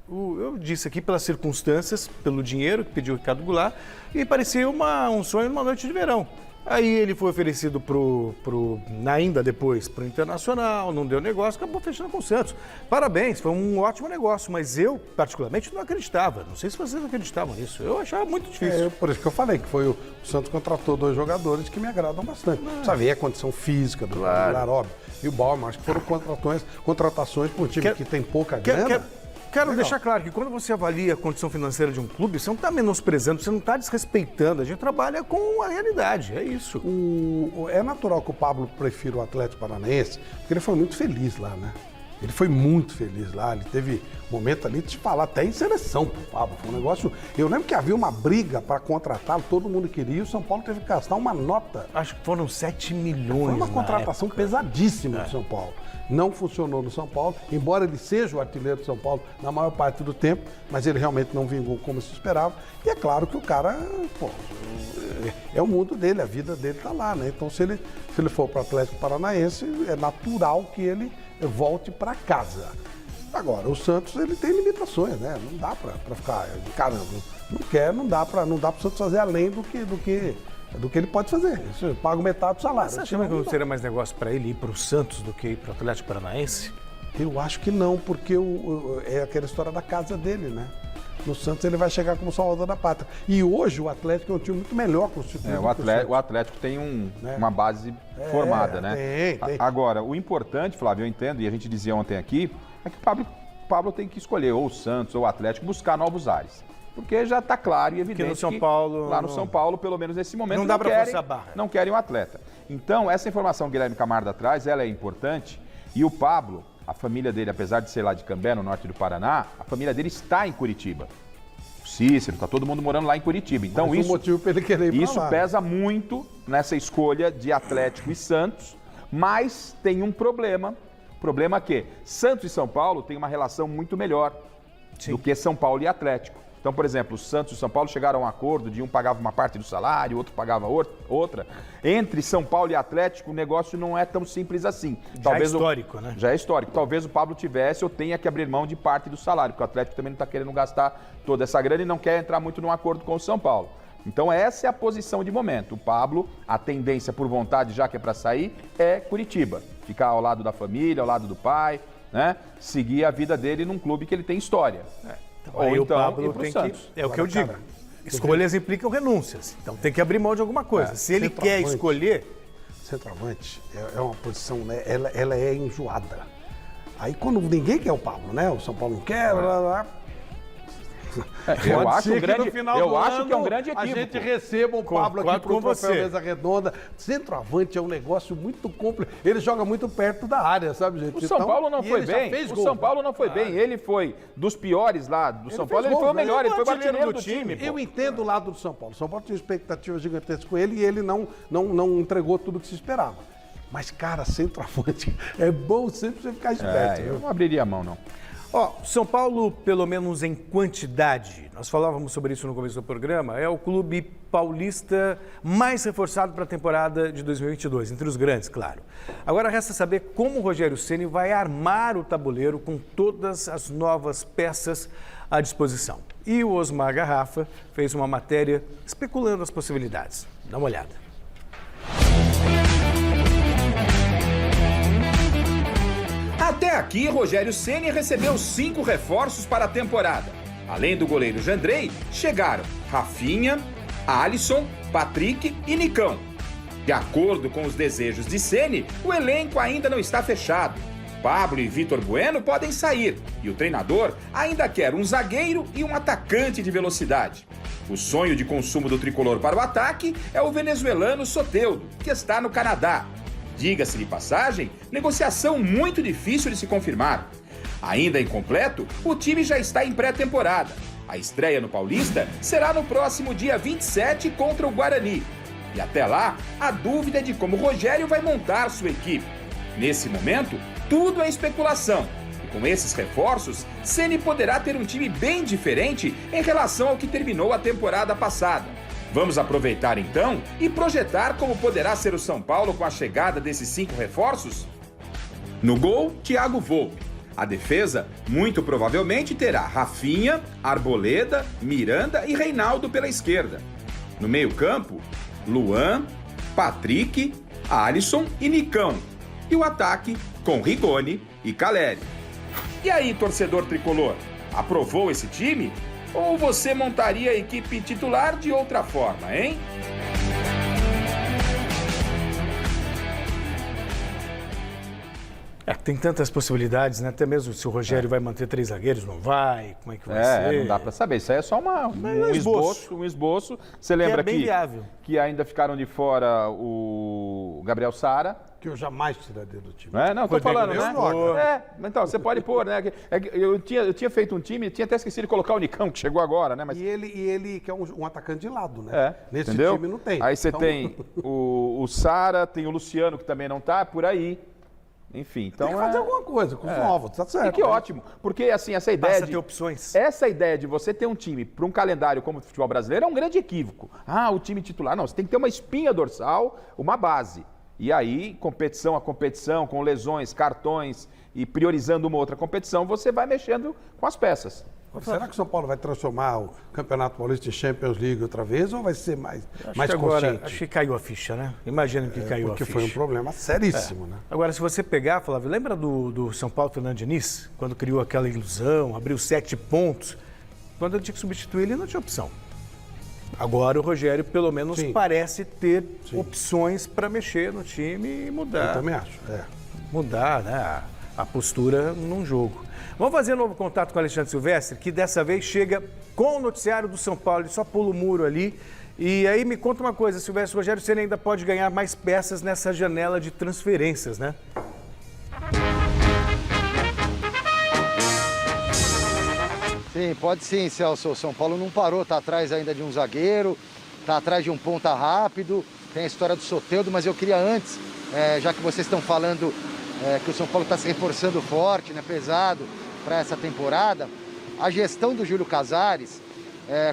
[SPEAKER 1] eu disse aqui pelas circunstâncias, pelo dinheiro que pediu o Ricardo Goulart, e parecia um sonho numa noite de verão. Aí ele foi oferecido ainda depois para o Internacional, não deu negócio, acabou fechando com o Santos. Parabéns, foi um ótimo negócio, mas eu, particularmente, não acreditava. Não sei se vocês acreditavam nisso. Eu achava muito difícil.
[SPEAKER 3] Por isso que eu falei que foi o Santos contratou 2 jogadores que me agradam bastante. Precisa ver a condição física do Goulart, óbvio. E o Bauman, acho que foram contratações para um time que tem pouca grana.
[SPEAKER 1] Quero deixar claro que quando você avalia a condição financeira de um clube, você não está menosprezando, você não está desrespeitando. A gente trabalha com a realidade, é isso.
[SPEAKER 3] É natural que o Pablo prefira o Atlético Paranaense, porque ele foi muito feliz lá, né? Ele foi muito feliz lá, ele teve momento ali de te falar até em seleção pro Pablo. Foi um negócio... Eu lembro que havia uma briga para contratá-lo, todo mundo queria, e o São Paulo teve que gastar uma nota.
[SPEAKER 1] Acho que foram 7 milhões.
[SPEAKER 3] Foi uma contratação pesadíssima do São Paulo. Não funcionou no São Paulo, embora ele seja o artilheiro do São Paulo na maior parte do tempo, mas ele realmente não vingou como se esperava. E é claro que o cara, é o mundo dele, a vida dele está lá, né? Então se ele for para o Atlético Paranaense, é natural que ele volte para casa. Agora, o Santos, ele tem limitações, né? Não dá para ficar, caramba, não dá para o Santos fazer além do que ele pode fazer. Isso, paga metade do salário.
[SPEAKER 1] Você acha que não seria mais negócio para ele ir para o Santos do que ir para o Atlético Paranaense?
[SPEAKER 3] Eu acho que não, porque é aquela história da casa dele, né? No Santos ele vai chegar como salvador da pátria. E hoje o Atlético é um time muito melhor constituído.
[SPEAKER 2] O Atlético tem uma base formada, né?
[SPEAKER 3] Tem.
[SPEAKER 2] Agora, o importante, Flávio, eu entendo, e a gente dizia ontem aqui, é que o Pablo tem que escolher ou o Santos ou o Atlético, buscar novos ares. Porque já está claro e evidente
[SPEAKER 1] que lá
[SPEAKER 2] no São Paulo, pelo menos nesse momento,
[SPEAKER 1] não dá para forçar a barra.
[SPEAKER 2] Não querem um atleta. Então, essa informação que o Guilherme Camarda traz, ela é importante. E o Pablo, a família dele, apesar de ser lá de Cambé, no norte do Paraná, a família dele está em Curitiba. Cícero, tá todo mundo morando lá em Curitiba. Então
[SPEAKER 3] Mas
[SPEAKER 2] isso,
[SPEAKER 3] um motivo para ele querer ir pra
[SPEAKER 2] isso
[SPEAKER 3] lá.
[SPEAKER 2] pesa muito nessa escolha de Atlético e Santos, mas tem um problema. Problema que Santos e São Paulo têm uma relação muito melhor do que São Paulo e Atlético. Então, por exemplo, o Santos e o São Paulo chegaram a um acordo de um pagava uma parte do salário, outro pagava outra. Entre São Paulo e Atlético, o negócio não é tão simples assim.
[SPEAKER 1] Talvez é histórico, né?
[SPEAKER 2] Já é histórico. Talvez o Pablo tivesse ou tenha que abrir mão de parte do salário, porque o Atlético também não está querendo gastar toda essa grana e não quer entrar muito num acordo com o São Paulo. Então essa é a posição de momento. O Pablo, a tendência por vontade, já que é para sair, é Curitiba. Ficar ao lado da família, ao lado do pai, né? Seguir a vida dele num clube que ele tem história.
[SPEAKER 1] Ou então, o Pablo tem Santos. É o que eu digo. Escolhas implicam renúncias. Então tem que abrir mão de alguma coisa. Se ele quer escolher...
[SPEAKER 3] Centroavante é uma posição, né? Ela é enjoada. Aí quando ninguém quer o Pablo, né? O São Paulo não quer,
[SPEAKER 2] Eu acho que é um grande
[SPEAKER 3] a
[SPEAKER 2] equívoco.
[SPEAKER 3] gente receba o Pablo aqui pro Troféu Mesa Redonda. Centroavante é um negócio muito complexo. Ele joga muito perto da área, sabe, gente?
[SPEAKER 2] O São Paulo não foi bem. O São Paulo não foi bem. Ele foi dos piores lá do São Paulo. Ele foi o melhor. Ele foi artilheiro do time.
[SPEAKER 3] Eu entendo o lado do São Paulo. O São Paulo tinha expectativa gigantesca com ele e ele não entregou tudo que se esperava. Mas, cara, centroavante é bom sempre você ficar esperto.
[SPEAKER 2] Eu não abriria a mão, não.
[SPEAKER 1] São Paulo, pelo menos em quantidade, nós falávamos sobre isso no começo do programa, é o clube paulista mais reforçado para a temporada de 2022, entre os grandes, claro. Agora resta saber como o Rogério Ceni vai armar o tabuleiro com todas as novas peças à disposição. E o Osmar Garrafa fez uma matéria especulando as possibilidades. Dá uma olhada.
[SPEAKER 12] Até aqui, Rogério Ceni recebeu 5 reforços para a temporada. Além do goleiro Jandrei, chegaram Rafinha, Alisson, Patrick e Nicão. De acordo com os desejos de Ceni, o elenco ainda não está fechado. Pablo e Vitor Bueno podem sair e o treinador ainda quer um zagueiro e um atacante de velocidade. O sonho de consumo do tricolor para o ataque é o venezuelano Soteldo, que está no Canadá. Diga-se de passagem, negociação muito difícil de se confirmar. Ainda incompleto, o time já está em pré-temporada. A estreia no Paulista será no próximo dia 27 contra o Guarani. E até lá, a dúvida é de como o Rogério vai montar sua equipe. Nesse momento, tudo é especulação. E com esses reforços, Ceni poderá ter um time bem diferente em relação ao que terminou a temporada passada. Vamos aproveitar então e projetar como poderá ser o São Paulo com a chegada desses 5 reforços? No gol, Thiago Volpe. A defesa, muito provavelmente, terá Rafinha, Arboleda, Miranda e Reinaldo pela esquerda. No meio-campo, Luan, Patrick, Alisson e Nicão. E o ataque com Rigoni e Caleri. E aí, torcedor tricolor, aprovou esse time? Ou você montaria a equipe titular de outra forma, hein?
[SPEAKER 1] Tem tantas possibilidades, né? Até mesmo se o Rogério vai manter 3 zagueiros, não vai, como é que vai ser?
[SPEAKER 2] Não dá para saber. Isso aí é só um esboço. Você lembra que ainda ficaram de fora o Gabriel Sara.
[SPEAKER 3] Que eu jamais tiraria do time.
[SPEAKER 2] Não, tô falando, né? Então, você pode pôr, né? Eu tinha feito um time, tinha até esquecido de colocar o Nicão, que chegou agora, né? Mas...
[SPEAKER 3] E ele que é um atacante de lado, né? Nesse
[SPEAKER 2] entendeu?
[SPEAKER 3] time não tem.
[SPEAKER 2] Aí você tem o Sara, tem o Luciano, que também não tá, por aí. Enfim, então.
[SPEAKER 3] Tem que fazer alguma coisa com os novos, tá certo.
[SPEAKER 2] E que ótimo, porque assim, essa ideia
[SPEAKER 1] ter opções.
[SPEAKER 2] Essa ideia de você ter um time para um calendário como o futebol brasileiro é um grande equívoco. O time titular, não, você tem que ter uma espinha dorsal, uma base. E aí, competição a competição, com lesões, cartões e priorizando uma outra competição, você vai mexendo com as peças.
[SPEAKER 3] Será que o São Paulo vai transformar o Campeonato Paulista em Champions League outra vez ou vai ser mais consciente?
[SPEAKER 1] Acho que caiu a ficha, né? Imagina que caiu a ficha.
[SPEAKER 3] Porque foi um problema seríssimo, né?
[SPEAKER 1] Agora, se você pegar, Flávio, lembra do São Paulo Fernando Diniz? Quando criou aquela ilusão, abriu 7 pontos. Quando ele tinha que substituir, ele não tinha opção. Agora o Rogério, pelo menos, parece ter opções para mexer no time e mudar.
[SPEAKER 3] Eu também acho,
[SPEAKER 1] Mudar, né, a postura num jogo. Vamos fazer um novo contato com o Alexandre Silvestre, que dessa vez chega com o noticiário do São Paulo, ele só pula o muro ali. E aí me conta uma coisa, Silvestre, o Rogério Ceni ainda pode ganhar mais peças nessa janela de transferências, né?
[SPEAKER 8] Sim, pode sim, Celso. O São Paulo não parou, tá atrás ainda de um zagueiro, tá atrás de um ponta rápido, tem a história do Soteldo, mas eu queria antes, já que vocês estão falando que o São Paulo está se reforçando forte, né, pesado para essa temporada, a gestão do Júlio Casares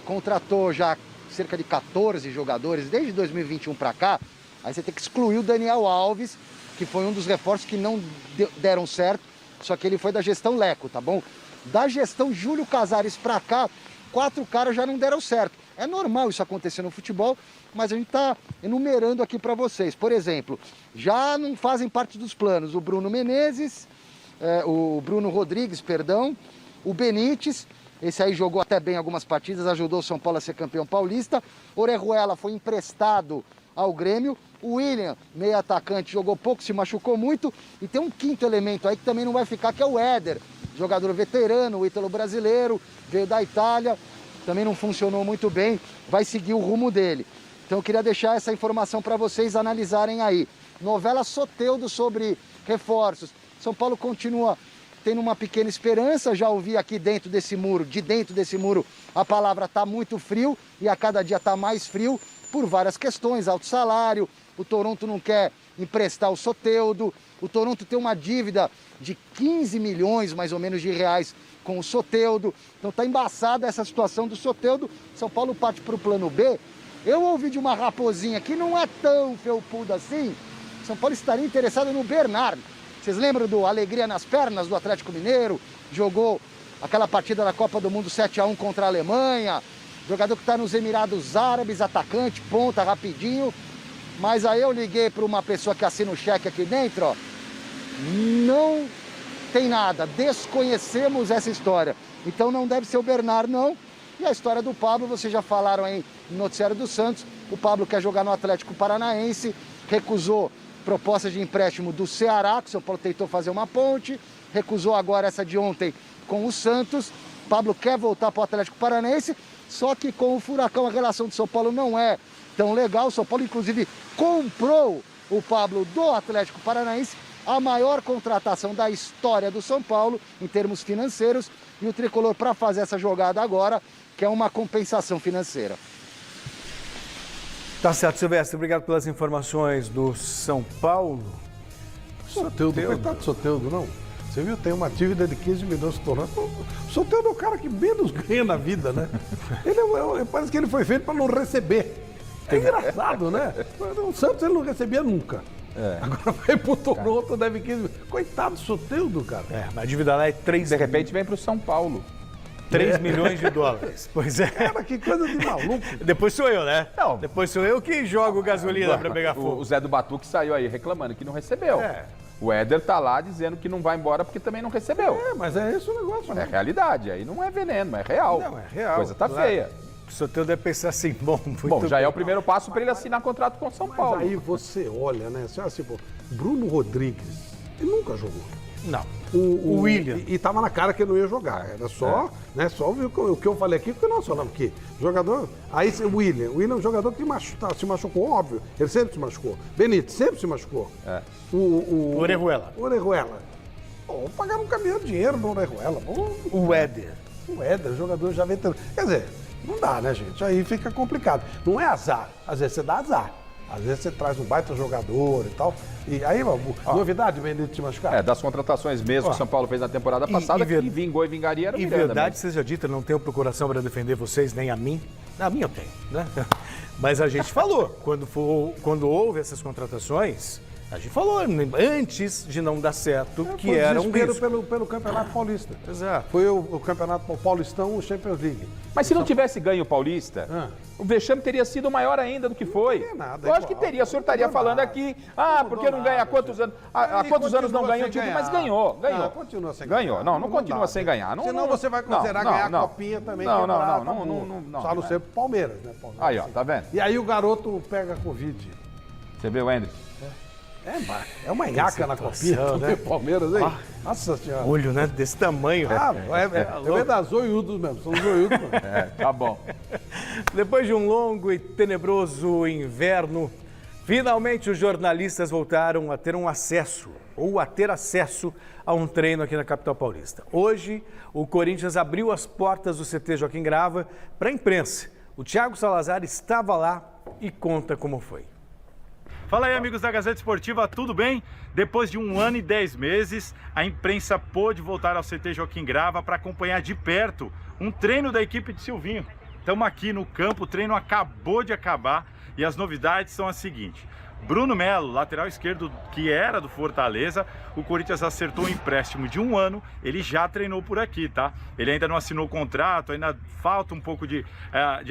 [SPEAKER 8] contratou já cerca de 14 jogadores desde 2021 para cá. Aí você tem que excluir o Daniel Alves, que foi um dos reforços que não deram certo, só que ele foi da gestão Leco, tá bom? Da gestão Júlio Casares para cá, 4 caras já não deram certo. É normal isso acontecer no futebol, mas a gente está enumerando aqui para vocês. Por exemplo, já não fazem parte dos planos o Bruno Menezes, o Bruno Rodrigues, perdão, o Benítez, esse aí jogou até bem algumas partidas, ajudou o São Paulo a ser campeão paulista. Orejuela foi emprestado ao Grêmio. O William, meio atacante, jogou pouco, se machucou muito. E tem um quinto elemento aí que também não vai ficar, que é o Éder, jogador veterano, o ítalo brasileiro, veio da Itália, também não funcionou muito bem, vai seguir o rumo dele. Então eu queria deixar essa informação para vocês analisarem aí. Novela Soteldo sobre reforços. São Paulo continua tendo uma pequena esperança, já ouvi aqui dentro desse muro, a palavra está muito frio e a cada dia está mais frio por várias questões, alto salário, o Toronto não quer emprestar o Soteldo, o Toronto tem uma dívida de 15 milhões mais ou menos de reais com o Soteldo, então está embaçada essa situação do Soteldo. São Paulo parte para o plano B. Eu ouvi de uma raposinha que não é tão felpuda assim, São Paulo estaria interessado no Bernard. Vocês lembram do Alegria nas Pernas do Atlético Mineiro? Jogou aquela partida da Copa do Mundo 7-1 contra a Alemanha. Jogador que está nos Emirados Árabes, atacante, ponta, rapidinho. Mas aí eu liguei para uma pessoa que assina o cheque aqui dentro, ó. Não tem nada, desconhecemos essa história. Então não deve ser o Bernard, não. E a história do Pablo, vocês já falaram aí no noticiário do Santos. O Pablo quer jogar no Atlético Paranaense, recusou propostas de empréstimo do Ceará, que o São Paulo tentou fazer uma ponte, recusou agora essa de ontem com o Santos. Pablo quer voltar para o Atlético Paranaense, só que com o Furacão a relação do São Paulo não é tão legal. O São Paulo, inclusive, comprou o Pablo do Atlético Paranaense, a maior contratação da história do São Paulo em termos financeiros, e o Tricolor, para fazer essa jogada agora, quer uma compensação financeira.
[SPEAKER 1] Tá certo, Silvestre. Obrigado pelas informações do São Paulo.
[SPEAKER 3] Soteldo, coitado do Soteldo, não. Você viu, tem uma dívida de 15 milhões de tornando. O Soteldo é o cara que menos ganha na vida, né? Parece que ele foi feito para não receber. É engraçado, né? O Santos ele não recebia nunca. Agora vai pro Toronto, deve 15. Coitado do Soteldo, cara.
[SPEAKER 1] Mas a dívida lá é 3.
[SPEAKER 2] De repente vem pro São Paulo.
[SPEAKER 1] 3 milhões de dólares. Pois é.
[SPEAKER 3] Cara, que coisa de maluco.
[SPEAKER 1] Depois sou eu, né? Não. Depois sou eu que jogo gasolina para pegar fogo.
[SPEAKER 2] O Zé do Batuque saiu aí reclamando que não recebeu. O Éder tá lá dizendo que não vai embora porque também não recebeu.
[SPEAKER 3] Mas é esse o negócio.
[SPEAKER 2] É realidade. Aí não é veneno, é real.
[SPEAKER 3] Não, é real.
[SPEAKER 2] A coisa tá feia.
[SPEAKER 1] O Soteldo deve pensar assim, bom,
[SPEAKER 2] já é o primeiro passo para ele assinar contrato com o São Paulo.
[SPEAKER 3] Aí você olha, né? Assim, pô, Bruno Rodrigues, ele nunca jogou.
[SPEAKER 1] Não. O William.
[SPEAKER 3] E tava na cara que ele não ia jogar. Era só, né? Só o que eu falei aqui, porque nós falamos aqui. Jogador. Aí o William é um jogador que se machucou, óbvio. Ele sempre se machucou. Benítez sempre se machucou. O
[SPEAKER 1] Orejuela.
[SPEAKER 3] Vou pagar um caminhão de dinheiro no Orejuela.
[SPEAKER 1] O Éder.
[SPEAKER 3] O Éder, jogador já veterano. Quer dizer, não dá, né, gente? Aí fica complicado. Não é azar. Às vezes você dá azar. Às vezes você traz um baita jogador e tal. E aí, novidade, Benítez se machucar?
[SPEAKER 2] Das contratações mesmo que o São Paulo fez na temporada passada, que vingou e vingaria era o Miranda.
[SPEAKER 1] E verdade seja dita, não tenho procuração para defender vocês, nem a mim. A mim eu tenho, né? Mas a gente falou, quando houve essas contratações, a gente falou antes de não dar certo que era um risco.
[SPEAKER 3] Pelo Campeonato Paulista.
[SPEAKER 1] Exato.
[SPEAKER 3] Foi o Campeonato Paulistão, o Champions League.
[SPEAKER 2] Mas se não tivesse ganho o Paulista, o vexame teria sido maior ainda do que foi.
[SPEAKER 3] Não é nada.
[SPEAKER 2] Lógico que teria. O senhor estaria falando aqui, porque não ganha há quantos anos? Há quantos anos não ganha o título, mas ganhou.
[SPEAKER 3] Não, continua sem ganhar.
[SPEAKER 2] Ganhou. Não continua sem ganhar.
[SPEAKER 3] Senão você vai considerar ganhar a copinha também.
[SPEAKER 2] Não.
[SPEAKER 3] Só no ser Palmeiras, né?
[SPEAKER 2] Aí, ó, tá vendo?
[SPEAKER 3] E aí o garoto pega Covid.
[SPEAKER 2] Você vê o Hendrick?
[SPEAKER 3] É uma nhaca na copinha, né? Palmeiras, hein? Nossa Senhora.
[SPEAKER 1] Olho, né? Desse tamanho.
[SPEAKER 3] É da zoiudos mesmo, são zoiudos mesmo.
[SPEAKER 2] Tá bom.
[SPEAKER 1] Depois de um longo e tenebroso inverno, Finalmente, os jornalistas voltaram a ter acesso a um treino aqui na capital paulista. Hoje, o Corinthians abriu as portas do CT Joaquim Grava para a imprensa. O Thiago Salazar estava lá e conta como foi.
[SPEAKER 13] Fala aí, amigos da Gazeta Esportiva, tudo bem? Depois de 1 ano e 10 meses, a imprensa pôde voltar ao CT Joaquim Grava para acompanhar de perto um treino da equipe de Silvinho. Estamos aqui no campo, o treino acabou de acabar e as novidades são as seguintes. Bruno Melo, lateral esquerdo que era do Fortaleza, o Corinthians acertou um empréstimo de 1 ano, ele já treinou por aqui, tá? Ele ainda não assinou o contrato, ainda falta um pouco de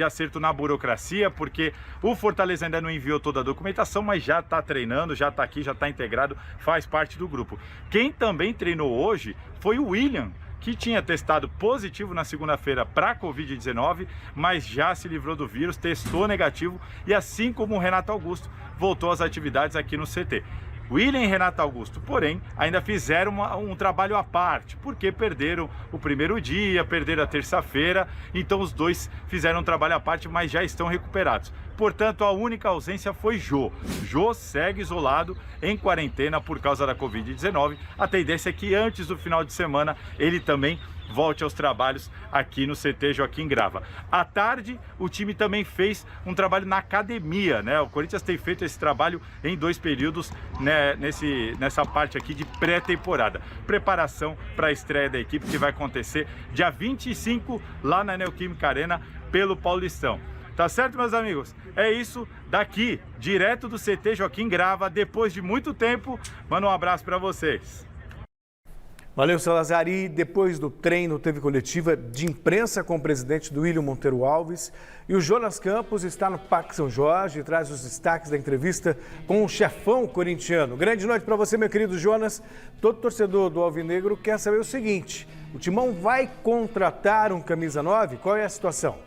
[SPEAKER 13] acerto na burocracia, porque o Fortaleza ainda não enviou toda a documentação, mas já está treinando, já está aqui, já está integrado, faz parte do grupo. Quem também treinou hoje foi o William, que tinha testado positivo na segunda-feira para a Covid-19, mas já se livrou do vírus, testou negativo e assim como o Renato Augusto, voltou às atividades aqui no CT. William e Renato Augusto, porém, ainda fizeram um trabalho à parte, porque perderam o primeiro dia, perderam a terça-feira, então os dois fizeram um trabalho à parte, mas já estão recuperados. Portanto, a única ausência foi Jô. Jô segue isolado em quarentena por causa da Covid-19. A tendência é que antes do final de semana ele também volte aos trabalhos aqui no CT Joaquim Grava. À tarde, o time também fez um trabalho na academia, né? O Corinthians tem feito esse trabalho em 2 períodos, né, nessa parte aqui de pré-temporada. Preparação para a estreia da equipe que vai acontecer dia 25 lá na Neoquímica Arena pelo Paulistão. Tá certo, meus amigos? É isso daqui, direto do CT Joaquim Grava, depois de muito tempo. Manda um abraço para vocês.
[SPEAKER 1] Valeu, Salazar. E depois do treino, teve coletiva de imprensa com o presidente do William Monteiro Alves. E o Jonas Campos está no Parque São Jorge e traz os destaques da entrevista com o chefão corintiano. Grande noite para você, meu querido Jonas. Todo torcedor do Alvinegro quer saber o seguinte: o Timão vai contratar um camisa 9? Qual é a situação?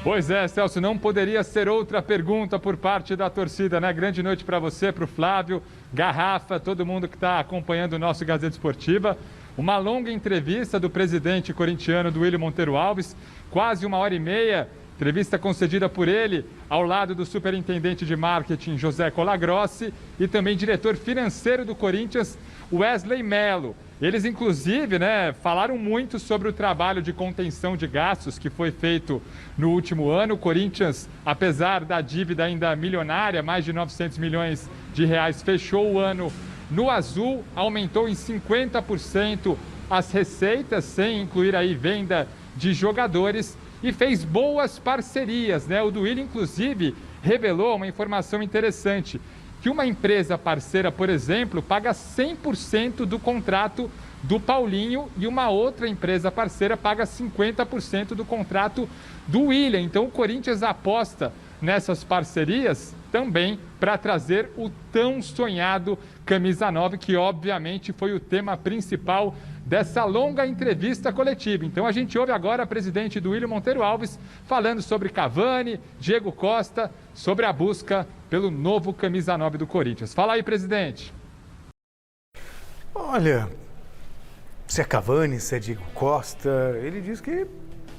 [SPEAKER 14] Pois é, Celso, não poderia ser outra pergunta por parte da torcida, né? Grande noite para você, para o Flávio, Garrafa, todo mundo que está acompanhando o nosso Gazeta Esportiva. Uma longa entrevista do presidente corintiano do William Monteiro Alves, quase 1h30, entrevista concedida por ele ao lado do superintendente de marketing José Colagrossi e também diretor financeiro do Corinthians, Wesley Melo. Eles, inclusive, né, falaram muito sobre o trabalho de contenção de gastos que foi feito no último ano. O Corinthians, apesar da dívida ainda milionária, mais de 900 milhões de reais, fechou o ano no azul, aumentou em 50% as receitas, sem incluir aí venda de jogadores, e fez boas parcerias, né? O Duílio, inclusive, revelou uma informação interessante, que uma empresa parceira, por exemplo, paga 100% do contrato do Paulinho e uma outra empresa parceira paga 50% do contrato do William. Então o Corinthians aposta nessas parcerias também para trazer o tão sonhado camisa 9, que obviamente foi o tema principal dessa longa entrevista coletiva. Então a gente ouve agora a presidente do William Monteiro Alves falando sobre Cavani, Diego Costa, sobre a busca pelo novo camisa 9 do Corinthians. Fala aí, presidente.
[SPEAKER 1] Olha, se é Cavani, se é Diego Costa, ele diz que...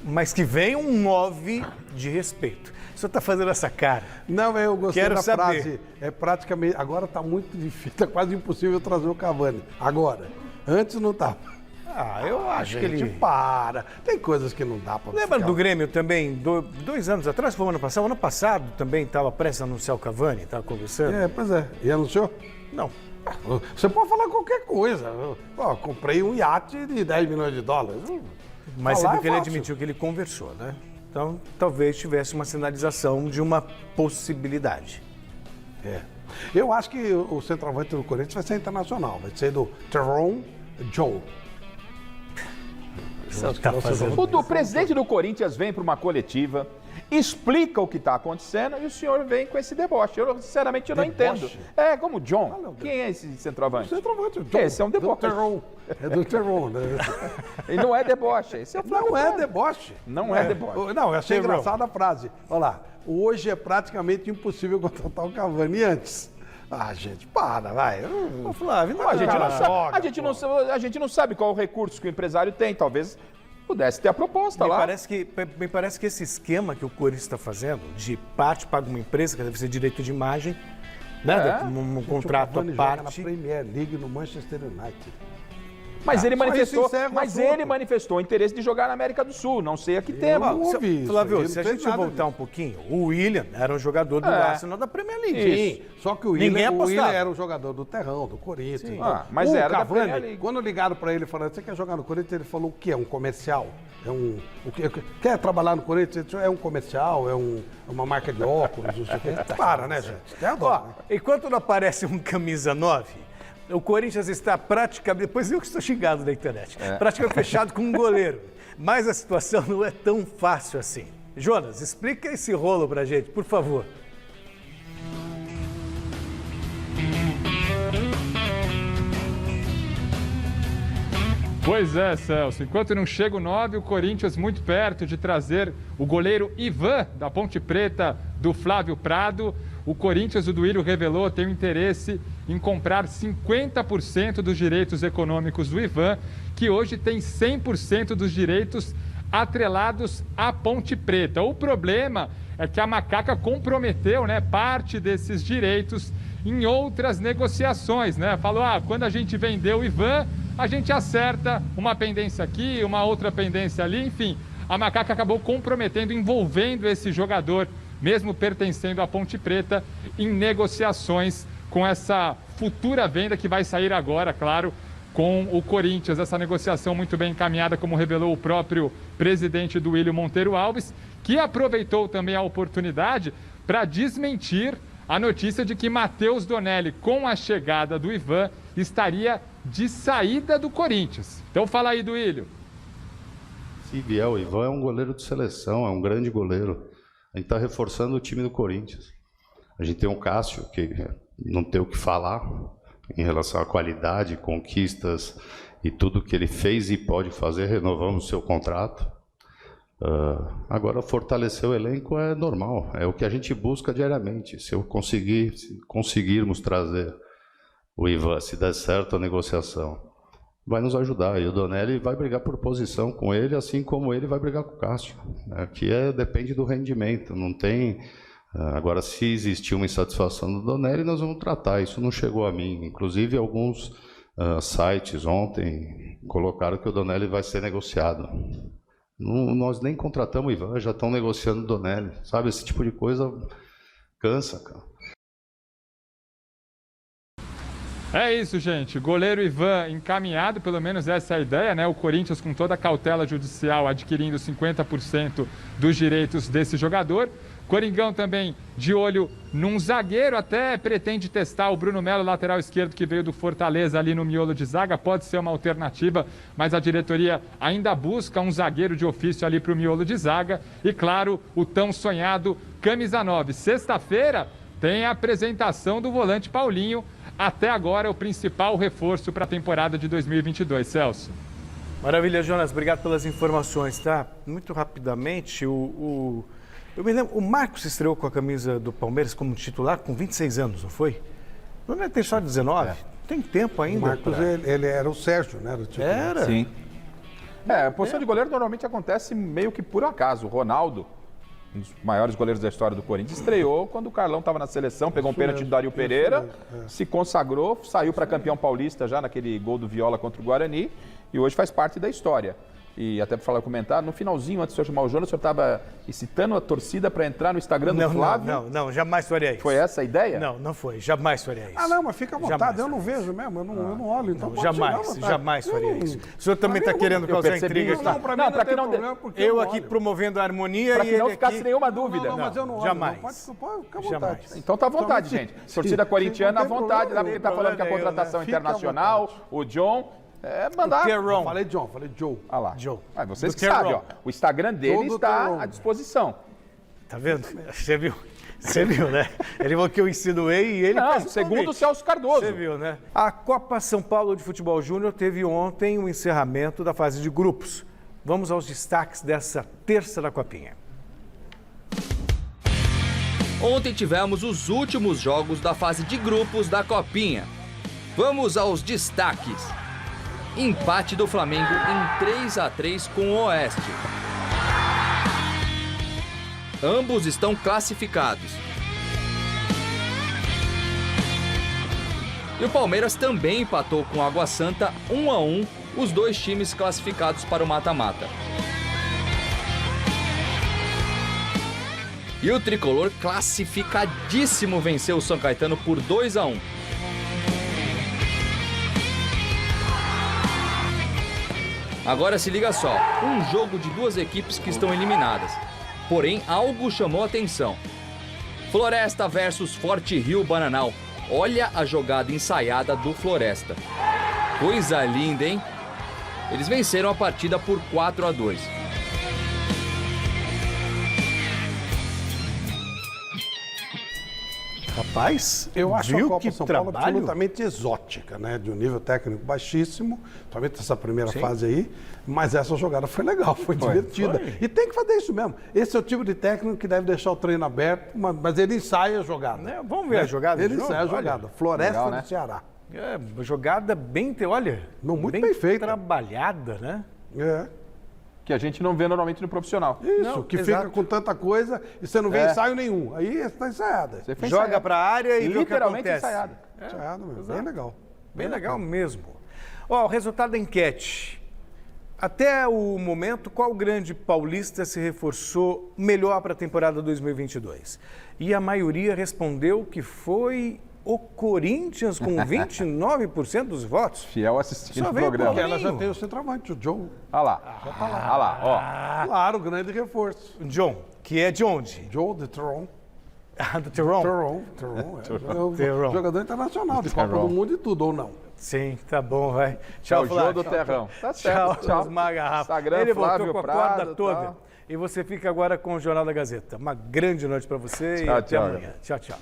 [SPEAKER 1] mas que vem um 9 de respeito. O senhor está fazendo essa cara?
[SPEAKER 3] Não, eu gostei
[SPEAKER 1] da
[SPEAKER 3] frase. É praticamente... Agora está muito difícil, está quase impossível trazer o Cavani. Agora, antes não estava.
[SPEAKER 1] Ah, eu acho que ele...
[SPEAKER 3] para. Tem coisas que não dá para...
[SPEAKER 1] Lembra do Grêmio também, 2 anos atrás, foi o ano passado? O ano passado também estava prestes a anunciar o Cavani, estava conversando?
[SPEAKER 3] É, pois é. E anunciou?
[SPEAKER 1] Não.
[SPEAKER 3] Você pode falar qualquer coisa. Ó, comprei um iate de 10 milhões de dólares.
[SPEAKER 1] Mas você viu que ele admitiu que ele conversou, né? Então, talvez tivesse uma sinalização de uma possibilidade.
[SPEAKER 3] É. Eu acho que o centroavante do Corinthians vai ser internacional. Vai ser do Teron John.
[SPEAKER 2] O presidente do Corinthians vem para uma coletiva, explica o que está acontecendo e o senhor vem com esse deboche. Eu, sinceramente, não entendo. É, como o John. Quem é esse centroavante?
[SPEAKER 3] O centroavante, o John.
[SPEAKER 2] Esse é um deboche.
[SPEAKER 3] É do Teron, né?
[SPEAKER 2] E não é deboche. Esse é o
[SPEAKER 3] não é deboche.
[SPEAKER 2] Não é deboche.
[SPEAKER 3] Não, eu achei engraçada a frase. Olha lá, hoje é praticamente impossível contratar o Cavani antes. Ah, gente, para, vai.
[SPEAKER 2] Flávio, não, a gente não sabe qual o recurso que o empresário tem. Talvez pudesse ter a proposta lá.
[SPEAKER 1] Me parece que esse esquema que o Corinthians está fazendo, de parte paga uma empresa, que deve ser direito de imagem, né? Um contrato à parte.
[SPEAKER 3] Na Premier League no Manchester United.
[SPEAKER 2] Mas ele manifestou interesse de jogar na América do Sul, não sei a que tema.
[SPEAKER 1] Flávio, se a gente voltar um pouquinho, o William era um jogador do Arsenal da Premier League.
[SPEAKER 3] Sim, só que o William era um jogador do Terrão, do Corinthians.
[SPEAKER 2] Mas era
[SPEAKER 3] Cavani,
[SPEAKER 2] da Premier League.
[SPEAKER 3] Quando ligaram para ele falando, você quer jogar no Corinthians? Ele falou o quê? É um comercial? Quer trabalhar no Corinthians? É um comercial? É uma marca de óculos? Não sei o quê. Para, né, gente?
[SPEAKER 1] Enquanto não aparece um camisa 9... O Corinthians está praticamente, depois eu que estou xingado na internet, praticamente fechado com um goleiro. Mas a situação não é tão fácil assim. Jonas, explica esse rolo pra gente, por favor.
[SPEAKER 14] Pois é, Celso. Enquanto não chega o 9, o Corinthians muito perto de trazer o goleiro Ivan, da Ponte Preta, do Flávio Prado. O Corinthians, o Duílio revelou, tem o interesse em comprar 50% dos direitos econômicos do Ivan, que hoje tem 100% dos direitos atrelados à Ponte Preta. O problema é que a Macaca comprometeu, né, parte desses direitos em outras negociações, né? Falou, quando a gente vender o Ivan, a gente acerta uma pendência aqui, uma outra pendência ali, enfim. A Macaca acabou comprometendo, envolvendo esse jogador, mesmo pertencendo à Ponte Preta, em negociações com essa futura venda que vai sair agora, claro, com o Corinthians. Essa negociação muito bem encaminhada, como revelou o próprio presidente do Duílio Monteiro Alves, que aproveitou também a oportunidade para desmentir a notícia de que Matheus Donelli, com a chegada do Ivan, estaria de saída do Corinthians. Então fala aí, Duílio.
[SPEAKER 15] Se vier o Ivan, é um goleiro de seleção, é um grande goleiro. A gente está reforçando o time do Corinthians. A gente tem um Cássio, que não tem o que falar em relação à qualidade, conquistas e tudo que ele fez e pode fazer. Renovamos o seu contrato. Agora, fortalecer o elenco é normal, é o que a gente busca diariamente. Se conseguirmos trazer o Ivan, se der certo a negociação, vai nos ajudar. E o Donelli vai brigar por posição com ele, assim como ele vai brigar com o Cássio. Aqui depende do rendimento, não tem... Agora, se existir uma insatisfação do Donelli, nós vamos tratar. Isso não chegou a mim. Inclusive, alguns sites ontem colocaram que o Donelli vai ser negociado. Nós nem contratamos o Ivan, já estão negociando o Donelli. Sabe, esse tipo de coisa cansa, cara.
[SPEAKER 14] É isso, gente. Goleiro Ivan encaminhado, pelo menos essa é a ideia, né? O Corinthians, com toda a cautela judicial, adquirindo 50% dos direitos desse jogador. Coringão também de olho num zagueiro, até pretende testar o Bruno Melo, lateral esquerdo, que veio do Fortaleza ali no miolo de zaga. Pode ser uma alternativa, mas a diretoria ainda busca um zagueiro de ofício ali para o miolo de zaga. E claro, o tão sonhado camisa 9. Sexta-feira tem a apresentação do volante Paulinho. Até agora é o principal reforço para a temporada de 2022. Celso.
[SPEAKER 1] Maravilha, Jonas. Obrigado pelas informações, tá? Muito rapidamente, eu me lembro, o Marcos estreou com a camisa do Palmeiras como titular com 26 anos, não foi? Não é ter só 19? Tem tempo ainda.
[SPEAKER 3] O Marcos, ele era o Sérgio, né?
[SPEAKER 1] Era?
[SPEAKER 2] Sim. A posição de goleiro normalmente acontece meio que por acaso. O Ronaldo, um dos maiores goleiros da história do Corinthians, estreou quando o Carlão estava na seleção, pegou um pênalti do Dario Pereira, se consagrou, saiu para campeão paulista já naquele gol do Viola contra o Guarani e hoje faz parte da história. E até para falar, comentar, no finalzinho, antes de eu chamar o Jonas, o senhor estava excitando a torcida para entrar no Instagram do Flávio?
[SPEAKER 1] Não, jamais faria isso.
[SPEAKER 2] Foi essa a ideia?
[SPEAKER 1] Não foi, jamais faria isso.
[SPEAKER 3] Não, mas fica à vontade, eu não vejo mesmo, eu não olho, então
[SPEAKER 1] jamais faria isso. O senhor também está querendo causar intriga aqui.
[SPEAKER 3] Não, para que não
[SPEAKER 1] eu aqui promovendo a harmonia
[SPEAKER 2] para que não ficasse nenhuma dúvida.
[SPEAKER 3] Não, mas eu não olho.
[SPEAKER 1] Jamais.
[SPEAKER 3] Fica à vontade.
[SPEAKER 2] Então tá à vontade, gente. Torcida corintiana à vontade, lá porque está falando que a contratação internacional, o John... mandar.
[SPEAKER 3] Falei John, falei Joe.
[SPEAKER 2] Ah lá. Joe. Vocês que sabem, ó. O Instagram dele está à disposição.
[SPEAKER 1] Tá vendo? Você viu? Você viu, né? Ele falou que eu insinuei e ele...
[SPEAKER 2] Não, segundo o Celso Cardoso.
[SPEAKER 1] Você viu, né? A Copa São Paulo de Futebol Júnior teve ontem o encerramento da fase de grupos. Vamos aos destaques dessa terça da Copinha.
[SPEAKER 16] Ontem tivemos os últimos jogos da fase de grupos da Copinha. Vamos aos destaques. empate do Flamengo em 3-3 com o Oeste. Ambos estão classificados. E o Palmeiras também empatou com o Água Santa 1-1, os dois times classificados para o mata-mata. E o Tricolor, classificadíssimo, venceu o São Caetano por 2-1. Agora se liga só, um jogo de duas equipes que estão eliminadas. Porém, algo chamou a atenção. Floresta versus Forte Rio Bananal. Olha a jogada ensaiada do Floresta. Coisa linda, hein? Eles venceram a partida por 4-2.
[SPEAKER 3] Rapaz, eu acho a Copa
[SPEAKER 1] que
[SPEAKER 3] São Paulo
[SPEAKER 1] trabalho?
[SPEAKER 3] absolutamente exótica, né? De um nível técnico baixíssimo, somente essa primeira fase aí, mas essa jogada foi legal, foi divertida.
[SPEAKER 1] Foi.
[SPEAKER 3] E tem que fazer isso mesmo. Esse é o tipo de técnico que deve deixar o treino aberto, mas ele ensaia a jogada.
[SPEAKER 1] Vamos ver a jogada.
[SPEAKER 3] Ele
[SPEAKER 1] de novo?
[SPEAKER 3] ensaia a jogada.
[SPEAKER 1] Olha,
[SPEAKER 3] Floresta
[SPEAKER 1] legal,
[SPEAKER 3] do
[SPEAKER 1] né?
[SPEAKER 3] Ceará.
[SPEAKER 1] É, uma jogada bem, olha,
[SPEAKER 3] muito bem feita.
[SPEAKER 1] Trabalhada, né?
[SPEAKER 3] É.
[SPEAKER 2] Que a gente não vê normalmente no profissional.
[SPEAKER 3] Isso,
[SPEAKER 1] Não,
[SPEAKER 3] que
[SPEAKER 1] exato.
[SPEAKER 3] fica com tanta coisa e você não vê ensaio nenhum. Aí está ensaiada.
[SPEAKER 2] Você foi
[SPEAKER 1] Joga
[SPEAKER 2] ensaiado.
[SPEAKER 1] para a área e vê o que
[SPEAKER 2] literalmente
[SPEAKER 1] acontece.
[SPEAKER 2] ensaiado.
[SPEAKER 3] Ensaiado mesmo.
[SPEAKER 1] exato.
[SPEAKER 3] Bem legal.
[SPEAKER 1] Bem legal mesmo. Ó, o resultado da enquete. Até o momento, qual grande paulista se reforçou melhor para a temporada 2022? E a maioria respondeu que foi o Corinthians, com 29% dos votos.
[SPEAKER 2] Fiel assistindo
[SPEAKER 1] Só
[SPEAKER 2] o
[SPEAKER 1] veio
[SPEAKER 2] programa.
[SPEAKER 3] Porque ela já tem o centroavante, o Joe.
[SPEAKER 2] Olha lá. Olha lá, ó.
[SPEAKER 3] Claro, grande reforço.
[SPEAKER 1] John, que é de onde?
[SPEAKER 3] Joe de Teron.
[SPEAKER 1] Do Teron?
[SPEAKER 3] Teron. Jogador internacional, de Copa do Mundo e tudo, ou não?
[SPEAKER 1] Sim, tá bom, vai. Tchau,
[SPEAKER 2] É o
[SPEAKER 1] Flávio.
[SPEAKER 2] Jô do Terrão. Tá certo,
[SPEAKER 1] Tchau, Osmar Garrafa.
[SPEAKER 2] Instagram,
[SPEAKER 1] Ele voltou
[SPEAKER 2] Flávio
[SPEAKER 1] com a
[SPEAKER 2] Prado,
[SPEAKER 1] corda toda.
[SPEAKER 2] tá.
[SPEAKER 1] E você fica agora com o Jornal da Gazeta. Uma grande noite para você e
[SPEAKER 2] Tchau,
[SPEAKER 1] até
[SPEAKER 2] tchau.
[SPEAKER 1] amanhã. Tchau, tchau.